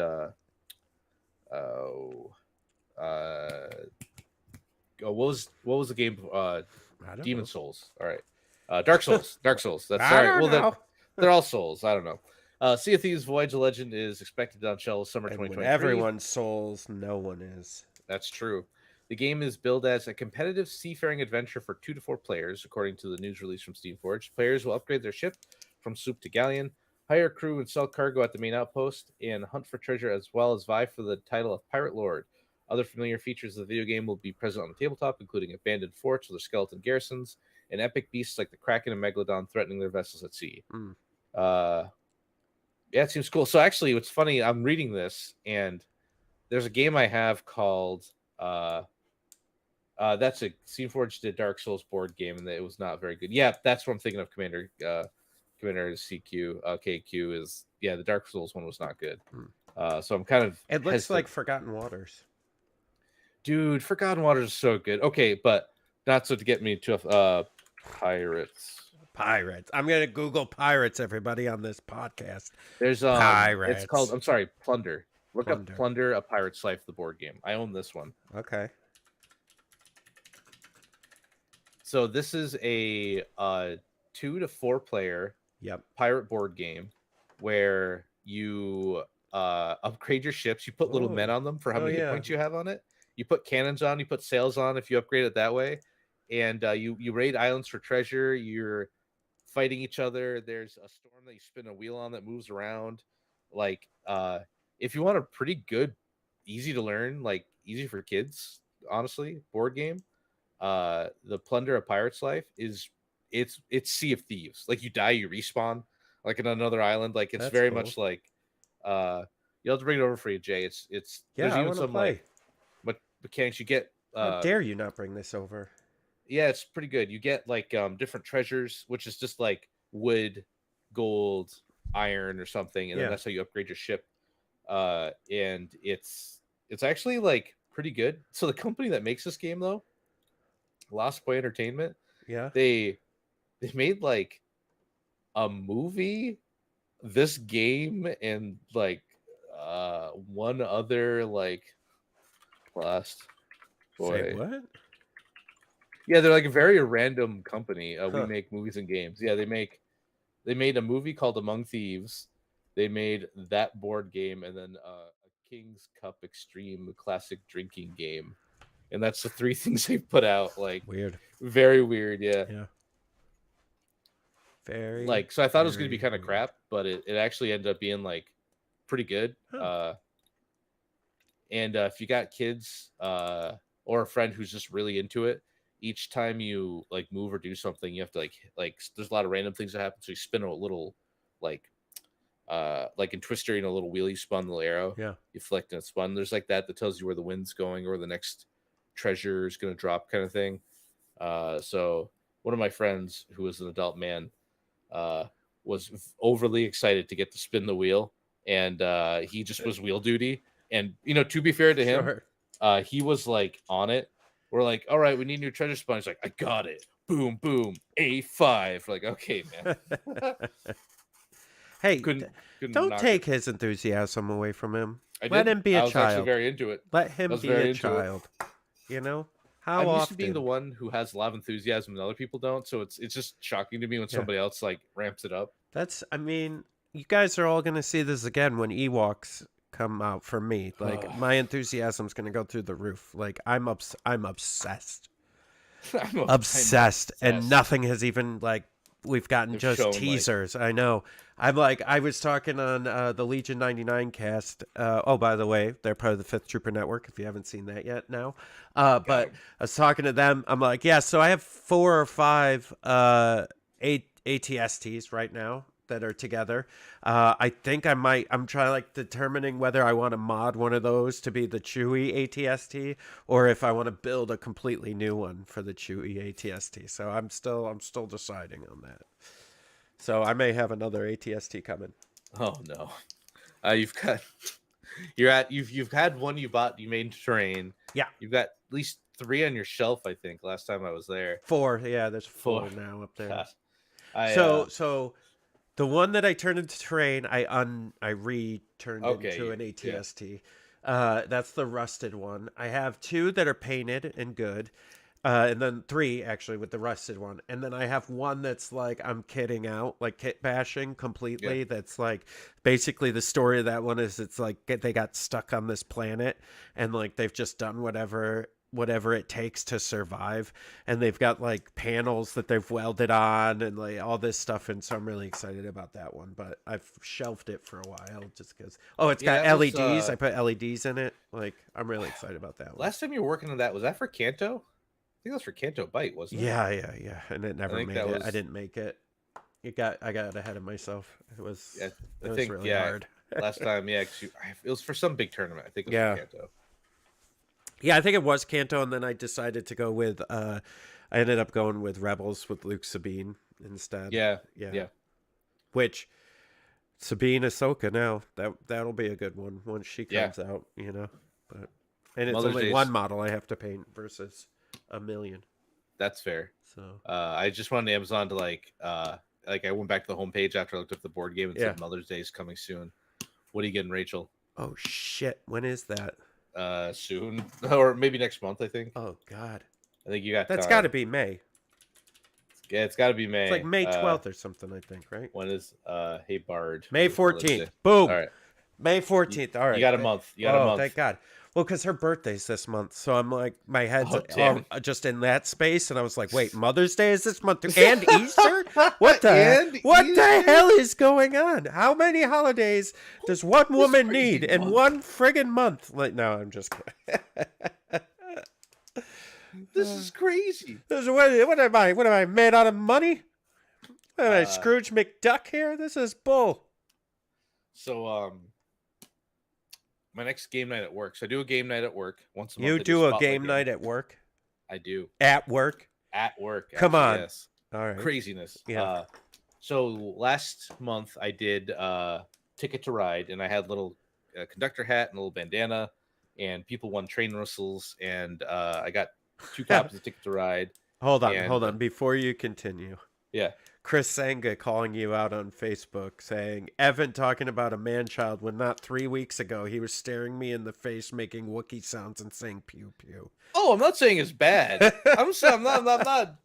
what was the game? I don't Demon know. Souls. All right, Dark Souls. Dark Souls. That's I all right. don't Well, know. they're all Souls. I don't know. Sea of Thieves Voyage of Legend is expected on shelves summer And when 2023. everyone's souls, no one is. That's true. The game is billed as a competitive seafaring adventure for 2 to 4 players, according to the news release from Steamforged. Players will upgrade their ship from sloop to galleon, hire crew and sell cargo at the main outpost, and hunt for treasure as well as vie for the title of Pirate Lord. Other familiar features of the video game will be present on the tabletop, including abandoned forts with their skeleton garrisons, and epic beasts like the Kraken and Megalodon threatening their vessels at sea. Mm. Uh, Yeah, it seems cool. So actually, what's funny, I'm reading this, and there's a game I have called uh that's a Steamforged did Dark Souls board game, and it was not very good. Yeah, that's what I'm thinking of. Commander CQ KQ is, yeah, the Dark Souls one was not good. Hmm. So I'm kind of It looks hesitant. like Forgotten Waters. Dude, Forgotten Waters is so good. Okay, but not so to get me to pirates. Pirates. I'm gonna Google pirates, everybody, on this podcast. There's it's called, Pirates. I'm sorry, Plunder. Look up Plunder. Plunder, a Pirate's Life, the board game. I own this one. Okay. So this is a 2 to 4 player Yep. pirate board game where you upgrade your ships. You put little men Oh. on them for how Oh, many hit yeah. points you have on it. You put cannons on. You put sails on if you upgrade it that way. And you raid islands for treasure. You're fighting each other. There's a storm that you spin a wheel on that moves around. Like if you want a pretty good, easy to learn, like easy for kids, honestly, board game, the Plunder of Pirate's Life is it's Sea of Thieves. Like you die, you respawn like in another island. Like it's That's very cool. much like you'll have to bring it over for you, Jay. It's Yeah, there's I even want to some play. like mechanics you get. How dare you not bring this over? Yeah, it's pretty good. You get like different treasures, which is just like wood, gold, iron, or something, and then Yeah. that's how you upgrade your ship. And it's actually like pretty good. So the company that makes this game though, Lost Boy Entertainment, Yeah. they made like a movie, this game, and like one other like Lost Say Boy. what? Yeah, they're like a very random company. We Huh. make movies and games. Yeah, they made a movie called Among Thieves. They made that board game, and then a King's Cup Extreme classic drinking game. And that's the three things they put out. Like Weird. very weird, yeah. Yeah. Very. Like so I thought it was gonna be very kind of weird. crap, but it actually ended up being like pretty good. Huh. And if you got kids or a friend who's just really into it, each time you like move or do something, you have to like there's a lot of random things that happen. So you spin a little like in Twister, you know, a little wheelie spun little arrow. Yeah. You flick and it spun. There's like that tells you where the wind's going or the next treasure is gonna drop, kind of thing. So one of my friends who was an adult man was overly excited to get to spin the wheel, and he just was wheel duty. And you know, to be fair to him, Sure. he was like on it. We're like, all right, we need new treasure spawn. He's like, I got it. Boom, boom, A5. Like, okay, man. Hey, couldn't don't knock take it. his enthusiasm away from him. I Let did. him be I a was actually child. very into it. Let I him was be very a into it. child. You know? How I'm often? used to being the one who has a lot of enthusiasm and other people don't, so it's just shocking to me when Yeah. somebody else like ramps it up. I mean, you guys are all going to see this again when Ewoks come out for me. Like, my enthusiasm's going to go through the roof. Like, I'm obsessed. Obsessed. And nothing has even, like, we've gotten They've just shown, like- teasers. I know. I'm like, I was talking on the Legion 99 cast. Oh, by the way, they're part of the Fifth Trooper Network, if you haven't seen that yet now. But I was talking to them. I'm like, yeah, so I have 4 or 5 ATSTs right now that are together. I think I'm trying like determining whether I want to mod one of those to be the Chewy ATST or if I want to build a completely new one for the Chewy ATST. So I'm still deciding on that. So I may have another ATST coming. Oh no. You've had one you bought, you made into terrain. Yeah. You've got at least 3 on your shelf, I think, last time I was there. 4, yeah, there's 4 4. now up there. God. So the one that I turned into terrain, I returned into an ATST. Yeah. That's the rusted one. I have 2 that are painted and good. And then 3 actually with the rusted one. And then I have one that's like I'm kitting out, like kit bashing completely. Yeah. That's like basically the story of that one is it's like they got stuck on this planet and like they've just done whatever it takes to survive, and they've got like panels that they've welded on and like all this stuff, and so I'm really excited about that one, but I've shelved it for a while just because it's got LEDs. I put LEDs in it. Like I'm really excited about that one. Last time you were working on that, was that for Kanto? I think that was for Kanto Bite, wasn't it? Yeah, and it never made it. I didn't make it. I got ahead of myself. Yeah, I It was think really hard. last time, yeah, 'cause it was for some big tournament. I think it was for Yeah. Kanto. Yeah, I think it was Kanto, and then I decided to go with. I ended up going with Rebels with Luke Sabine instead. Yeah, Yeah, yeah, which Sabine Ahsoka now that'll be a good one once she yeah. comes out. You know, but and it's Mother's only one Day's model I have to paint versus a million. that's fair. So I just went on Amazon to like I went back to the homepage after I looked up the board game and yeah. said Mother's Day is coming soon. What are you getting, Rachel? Oh shit! When is that? Soon or maybe next month. Oh god, I think you got that's got to time. be May. Yeah, it's got to be It's like May. May 12th or something. I think right. When is Hey Bard? May When is Mother's 14th. Day? All Boom. right, May you, 14th. All you right. got a month. You got a Oh, thank month. God. Well, because her birthday's this month. So I'm like, my head's Oh damn. just in that space. And I was like, wait, Mother's Day is this month too? And Easter? What the And What the Easter? hell is going on? How many holidays does one woman crazy need in month. one friggin' month? Like, no, I'm just kidding. This is crazy. What am I? What am I, made out of money? What am I, Scrooge McDuck here? This is bull. So my next game night at work. So I do a game night at work once a month. You I do a Spotlight game night at work? I do. At work? At work. Come actually, on. Yes. All right. Craziness. Yeah. So last month I did Ticket to Ride, and I had a little conductor hat and a little bandana, and people won train whistles, and I got 2 copies of Ticket to Ride. Hold on. Before you continue. Yeah. Chris Sanga calling you out on Facebook saying, Evan talking about a man-child when not 3 weeks ago he was staring me in the face making Wookiee sounds and saying pew pew. Oh, I'm not saying it's bad. I'm not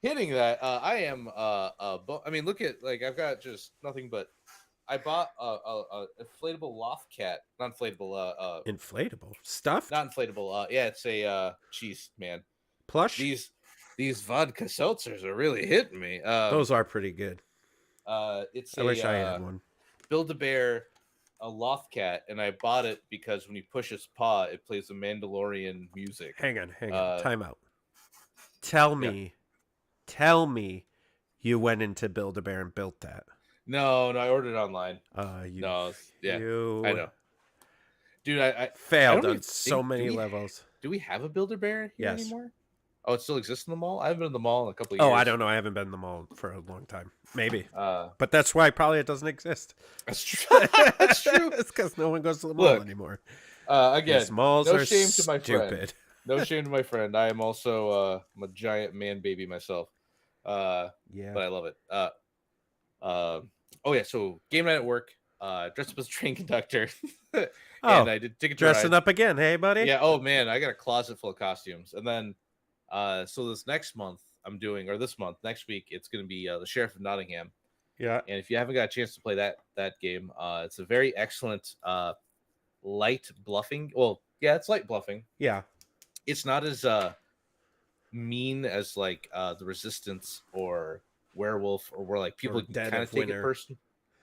hitting that. I am I mean, look at, like, I've got just nothing but I bought a inflatable loft cat. Not inflatable Inflatable? Stuffed? not inflatable. Yeah, it's a cheese, man. Plush? These vodka seltzers are really hitting me. Those are pretty good. It's I wish I had one. Build-A-Bear, a loft cat, and I bought it because when you push its paw, it plays the Mandalorian music. Hang on. Time out. Tell me you went into Build-A-Bear and built that. No, I ordered it online. I know, dude. I failed don't on even so think- many levels. Do we have a Build-A-Bear here Yes. anymore? Oh, it still exists in the mall. I haven't been in the mall in a couple of years. Oh, I don't know. I haven't been in the mall for a long time. Maybe. Uh, But that's why probably it doesn't exist. that's true. That's true. It's because no one goes to the mall Look, anymore. Again, These malls no are shame to my friend. stupid. No shame to my friend. I am also I'm a giant man baby myself. Yeah. But I love it. Oh yeah, so game night at work. Dressed up as a train conductor, and I did Ticket to Dressing Ride. up again. Hey, buddy. Yeah. Oh man, I got a closet full of costumes. And then, so this next month I'm doing, or this month, next week, it's going to be the Sheriff of Nottingham. Yeah. And if you haven't got a chance to play that game, it's a very excellent light bluffing. Well, yeah, it's light bluffing. Yeah. It's not as mean as like the Resistance or Werewolf, or where like people Or can Dead kind of of take Winter. it personally.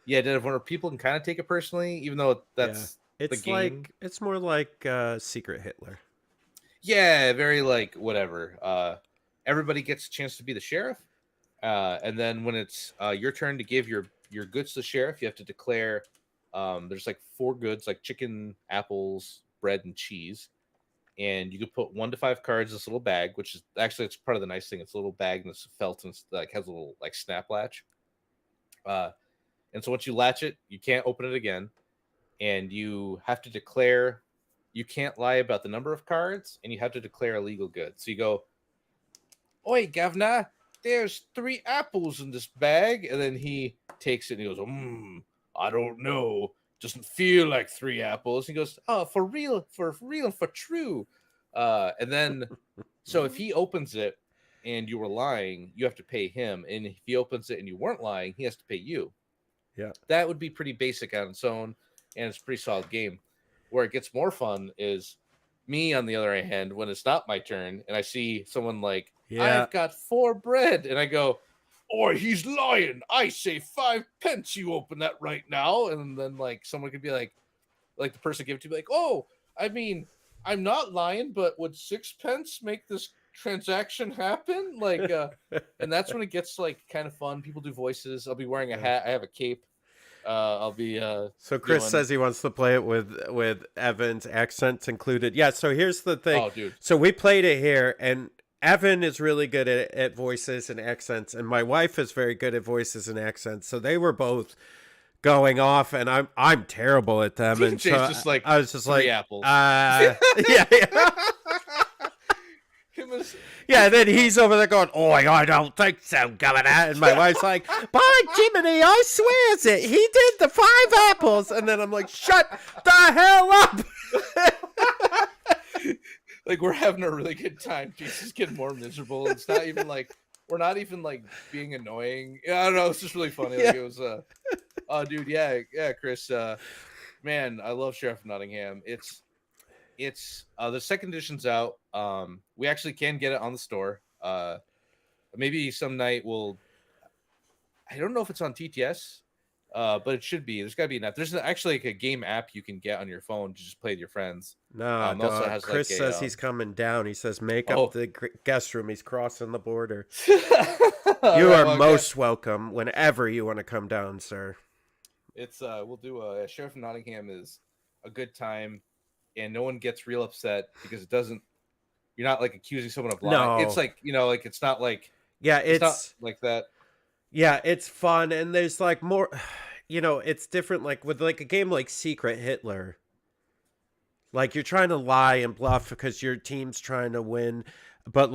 Yeah, Dead of Winter, people can kind of take it personally, even though that's It's the game. it's more like Secret Hitler. Yeah, very like whatever. Everybody gets a chance to be the sheriff, and then when it's your turn to give your goods to the sheriff, you have to declare. There's like 4 goods, like chicken, apples, bread, and cheese, and you can put 1 to 5 cards in this little bag, which is actually it's part of the nice thing. It's a little bag and it's felt and it's like has a little like snap latch. And so once you latch it, you can't open it again, and you have to declare. You can't lie about the number of cards, and you have to declare illegal goods. So you go, "Oi, governor, there's 3 apples in this bag," and then he takes it and he goes, I don't know. Doesn't feel like 3 apples. He goes, "Oh, for real, for true." And then, so if he opens it and you were lying, you have to pay him. And if he opens it and you weren't lying, he has to pay you. Yeah. That would be pretty basic on its own, and it's a pretty solid game. Where it gets more fun is me, on the other hand, when it's not my turn, and I see someone like, Yeah. I've got 4 bread, and I go, "Or he's lying. I say 5 pence you open that right now." And then like someone could be like the person give it to be like, "Oh, I mean, I'm not lying, but would 6 pence make this transaction happen? Like, and that's when it gets like kind of fun. People do voices. I'll be wearing a hat. I have a cape. I'll be So Chris doing. says he wants to play it with Evan's accents included. Yeah, so here's the thing. Oh, dude. So we played it here, and Evan is really good at voices and accents, and my wife is very good at voices and accents. So they were both going off, and I'm terrible at them. And DJ's so just like I was just 3 like, apples. yeah, yeah. Him as- Yeah, and then he's over there going, "Oh, I don't think so, Governor." And my wife's like, "By Jiminy, I swears it. He did the 5 apples." And then I'm like, "Shut the hell up." Like, we're having a really good time. Jesus getting more miserable. It's not even like we're not even like being annoying. I don't know. It's just really funny. Like, it was oh, dude, yeah, Chris. Man, I love Sheriff of Nottingham. It's the second edition's out. We actually can get it on the store. Maybe some night we'll. I don't know if it's on TTS, but it should be. There's got to be an app. There's actually like a game app you can get on your phone to just play with your friends. No, Also has Chris like says he's coming down. He says, "Make up the guest room. He's crossing the border." You are most welcome whenever you want to come down, sir. It's we'll do a Sheriff of Nottingham is a good time, and no one gets real upset because it doesn't. You're not like accusing someone of lying. No. It's like, like it's not like it's not like that. Yeah, it's fun, and there's like more. It's different. Like with like a game like Secret Hitler. Like you're trying to lie and bluff because your team's trying to win, but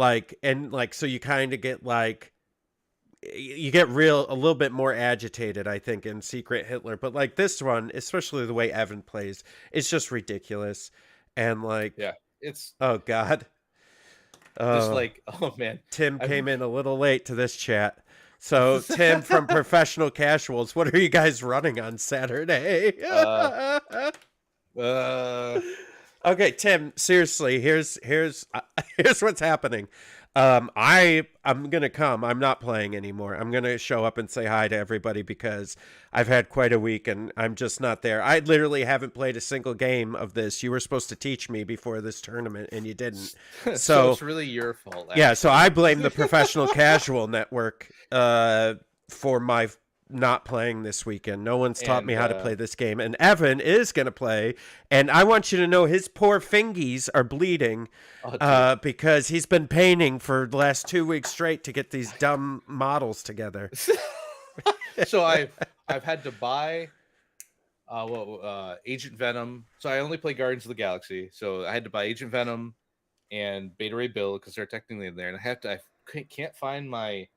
so you kind of get like you get a little bit more agitated, I think, in Secret Hitler. But like this one, especially the way Evan plays, it's just ridiculous. And like, yeah, it's oh god, just like, oh man, Tim came in a little late to this chat. So Tim from Professional Casuals, what are you guys running on Saturday? Okay, Tim, seriously, here's what's happening. I'm gonna come. I'm not playing anymore. I'm gonna show up and say hi to everybody because I've had quite a week and I'm just not there. I literally haven't played a single game of this. You were supposed to teach me before this tournament and you didn't. So it's really your fault. Actually. Yeah, so I blame the Professional Casual Network for my not playing this weekend. No one's taught me how to play this game, and Evan is going to play, and I want you to know his poor fingies are bleeding because he's been painting for the last 2 weeks straight to get these dumb models together. So I've had to buy Agent Venom. So I only play Guardians of the Galaxy, so I had to buy Agent Venom and Beta Ray Bill because they're technically in there, and I can't find my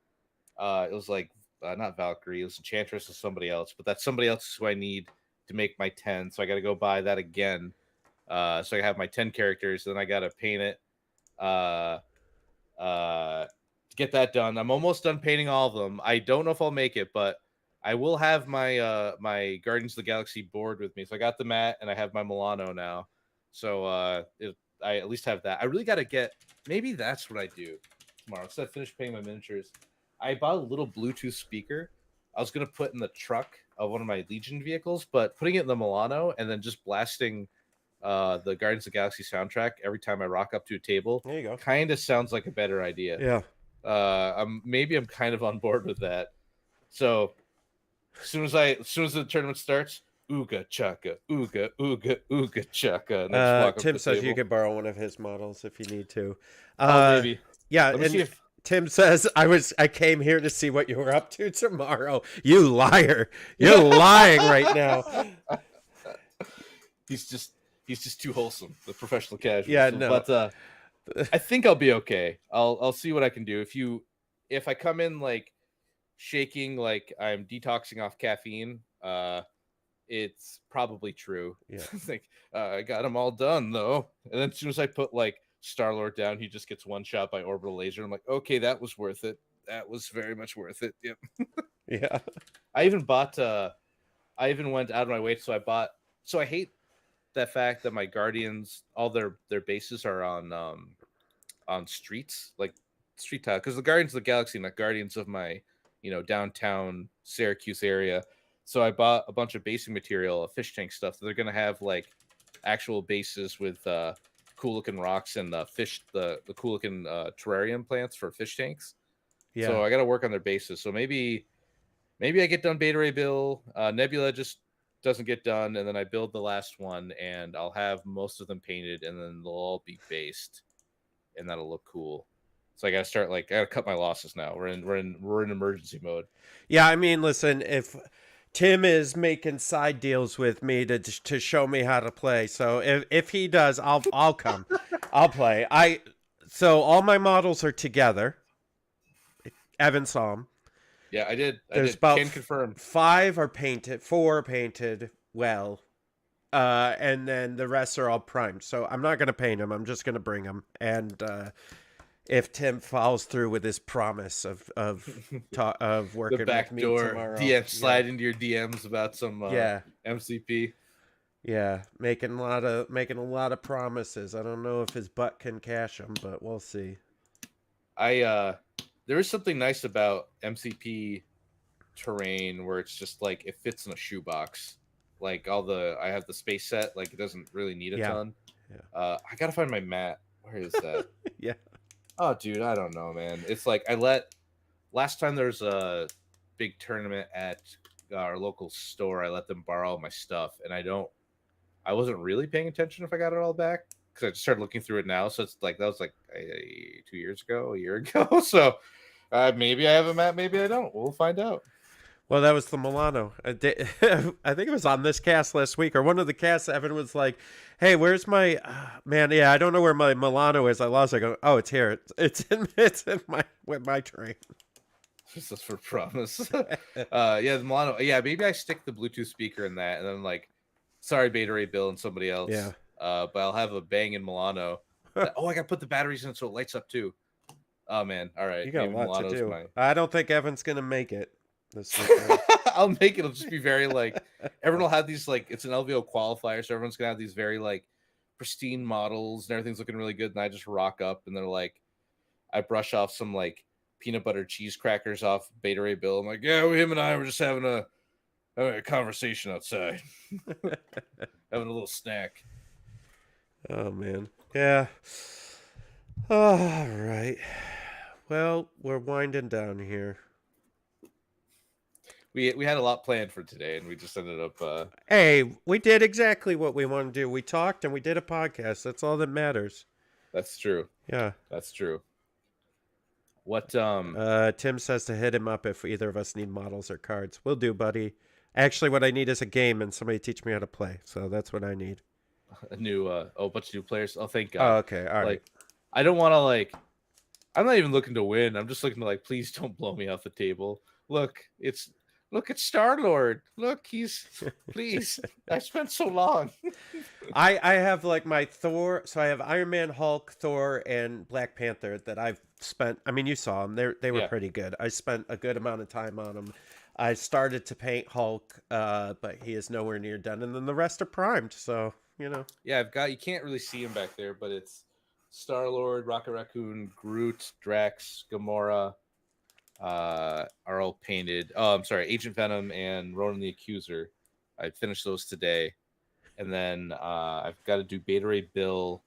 it was like not Valkyrie, it was Enchantress or somebody else, but that's somebody else who I need to make my 10. So I got to go buy that again. So I have my 10 characters, then I got to paint it to get that done. I'm almost done painting all of them. I don't know if I'll make it, but I will have my my Guardians of the Galaxy board with me. So I got the mat and I have my Milano now. So I at least have that. I really got to get, maybe that's what I do tomorrow. Instead of finish painting my miniatures, I bought a little Bluetooth speaker I was going to put in the truck of one of my Legion vehicles, but putting it in the Milano and then just blasting the Guardians of the Galaxy soundtrack every time I rock up to a table. There you go. Kind of sounds like a better idea. Yeah. I'm kind of on board with that. So as soon as the tournament starts, ooga chaka, ooga ooga ooga chaka. And Tim says you could borrow one of his models if you need to. Maybe. Yeah. Let me see if Tim says, I came here to see what you were up to tomorrow. You liar. You're lying right now. He's just too wholesome, the Professional Casual. Yeah, no. But I think I'll be okay. I'll see what I can do. If I come in like shaking like I'm detoxing off caffeine, it's probably true. Yeah. It's like I got them all done though. And then as soon as I put like Star-Lord down, he just gets one shot by orbital laser. I'm like, okay, that was worth it. That was very much worth it. Yep. Yeah. I even went out of my way. So I hate that fact that my Guardians, all their bases are on streets, like street tile. Because the Guardians of the Galaxy, not Guardians of my, downtown Syracuse area. So I bought a bunch of basing material, fish tank stuff. So they're gonna have like actual bases with cool looking rocks and the cool looking terrarium plants for fish tanks. Yeah. So I got to work on their bases. So maybe I get done Beta Ray Bill. Nebula just doesn't get done, and then I build the last one, and I'll have most of them painted, and then they'll all be based, and that'll look cool. So I got to start I got to cut my losses now. We're in emergency mode. Yeah, I mean, listen, if Tim is making side deals with me to show me how to play, so if he does, I'll come. I'll play. So all my models are together. Evan saw them. Yeah, I did. There's Can about confirm. 5 are painted, 4 are painted well, and then the rest are all primed. So I'm not gonna paint them. I'm just gonna bring them. And if Tim follows through with his promise of working The with back me door tomorrow, DM slide into your DMs about some yeah, MCP. yeah, making a lot of promises. I don't know if his butt can cash them, but we'll see. There is something nice about MCP terrain where it's just like it fits in a shoebox. Like I have the space set, like it doesn't really need a ton. Yeah. I gotta find my mat. Where is that? Yeah. Oh, dude, I don't know, man. It's like last time there was a big tournament at our local store. I let them borrow my stuff, and I wasn't really paying attention if I got it all back because I just started looking through it now. So it's like that was like 2 years ago, a year ago. So maybe I have a map, maybe I don't. We'll find out. Well, that was the Milano. I think it was on this cast last week, or one of the casts. Evan was like, "Hey, where's my man? Yeah, I don't know where my Milano is. I lost it." I go, "Oh, it's here. It's in my train." This is for promise. Yeah, the Milano. Yeah, maybe I stick the Bluetooth speaker in that, and then like, sorry, Beta Ray Bill and somebody else. Yeah. But I'll have a banging Milano. I gotta put the batteries in it so it lights up too. Oh man, all right. You got maybe a lot Milano's to do. my... I don't think Evan's gonna make it this weekend. I'll make it. It'll just be very like everyone will have these like it's an LVO qualifier, so everyone's gonna have these very like pristine models and everything's looking really good. And I just rock up and they're like, I brush off some like peanut butter cheese crackers off Beta Ray Bill. I'm like, yeah, him and I were just having a conversation outside, having a little snack. Oh man, yeah. All right. Well, we're winding down here. We had a lot planned for today, and we just ended up. Hey, we did exactly what we want to do. We talked and we did a podcast. That's all that matters. That's true. Yeah, that's true. What Tim says to hit him up if either of us need models or cards. Will do, buddy. Actually, what I need is a game and somebody teach me how to play. So that's what I need. A new bunch of new players. Oh, thank God. Oh, okay, all right. Like, I don't want to like. I'm not even looking to win. I'm just looking to like, please don't blow me off the table. Look at Star-Lord. Look, please. I spent so long. I have like my Thor. So I have Iron Man, Hulk, Thor, and Black Panther that I've spent. I mean, you saw them. They were pretty good. I spent a good amount of time on them. I started to paint Hulk, but he is nowhere near done. And then the rest are primed. So, you know. Yeah, you can't really see him back there, but it's Star-Lord, Rocket Raccoon, Groot, Drax, Gamora, are all painted. Oh, I'm sorry, Agent Venom and Ronan the Accuser. I finished those today, and then I've got to do Beta Ray Bill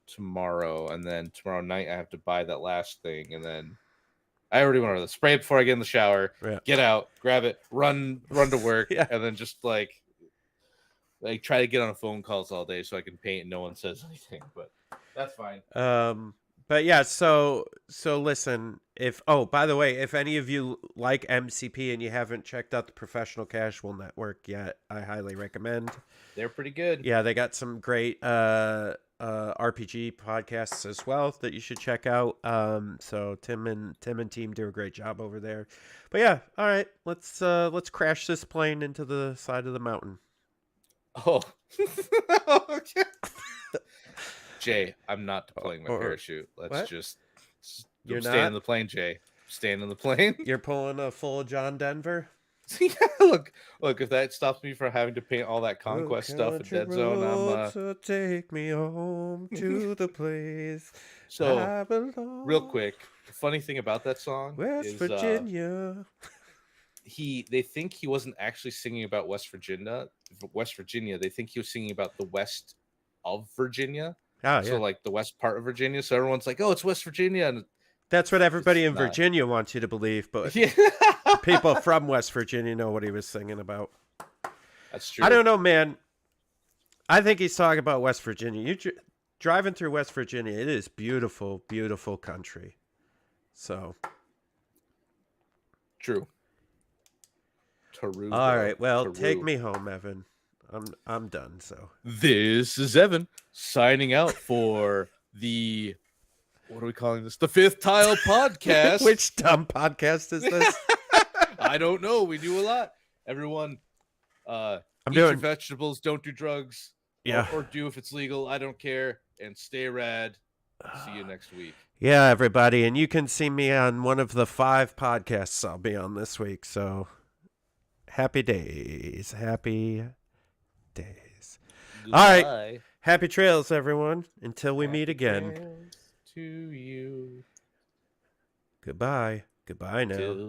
tomorrow, and then tomorrow night I have to buy that last thing, and then I already went over the spray it before I get in the shower, get out, grab it, run to work, and then just like try to get on phone calls all day so I can paint and no one says anything, but that's fine. But yeah, so listen, by the way, if any of you like MCP and you haven't checked out the Professional Casual Network yet, I highly recommend. They're pretty good. Yeah, they got some great RPG podcasts as well that you should check out. So Tim and team do a great job over there. But yeah, all right, let's crash this plane into the side of the mountain. Oh. Okay. Jay, I'm not deploying my parachute. Let's just You're staying not? in the plane, Jay. Staying in the plane. You're pulling a full John Denver? Yeah, look, if that stops me from having to paint all that conquest stuff in Dead Zone, I'm so take me home to the place. So real quick, the funny thing about that song West Virginia. They think he wasn't actually singing about West Virginia. They think he was singing about the west of Virginia. Oh, So yeah. like the west part of Virginia. So everyone's like, "Oh, it's West Virginia," and That's what everybody it's in not. Virginia wants you to believe, but Yeah, people from West Virginia know what he was singing about. that's true. I don't know, man. I think he's talking about West Virginia. Driving through West Virginia, it is beautiful, beautiful country. So, True. Taru, all bro. right, well, take Taru. me home, Evan. I'm done. So, This is Evan signing out for the what are we calling this? The Fifth Tile Podcast. which dumb podcast is this? I don't know. We do a lot. Everyone, I'm eat your doing, vegetables. Don't do drugs. yeah, Or do if it's legal. I don't care. And stay rad. See you next week. yeah, everybody, and you can see me on one of the 5 podcasts I'll be on this week. So, happy days, happy days. All right. Happy trails, everyone. Until we meet again. Trails to you. Goodbye. Goodbye now. Till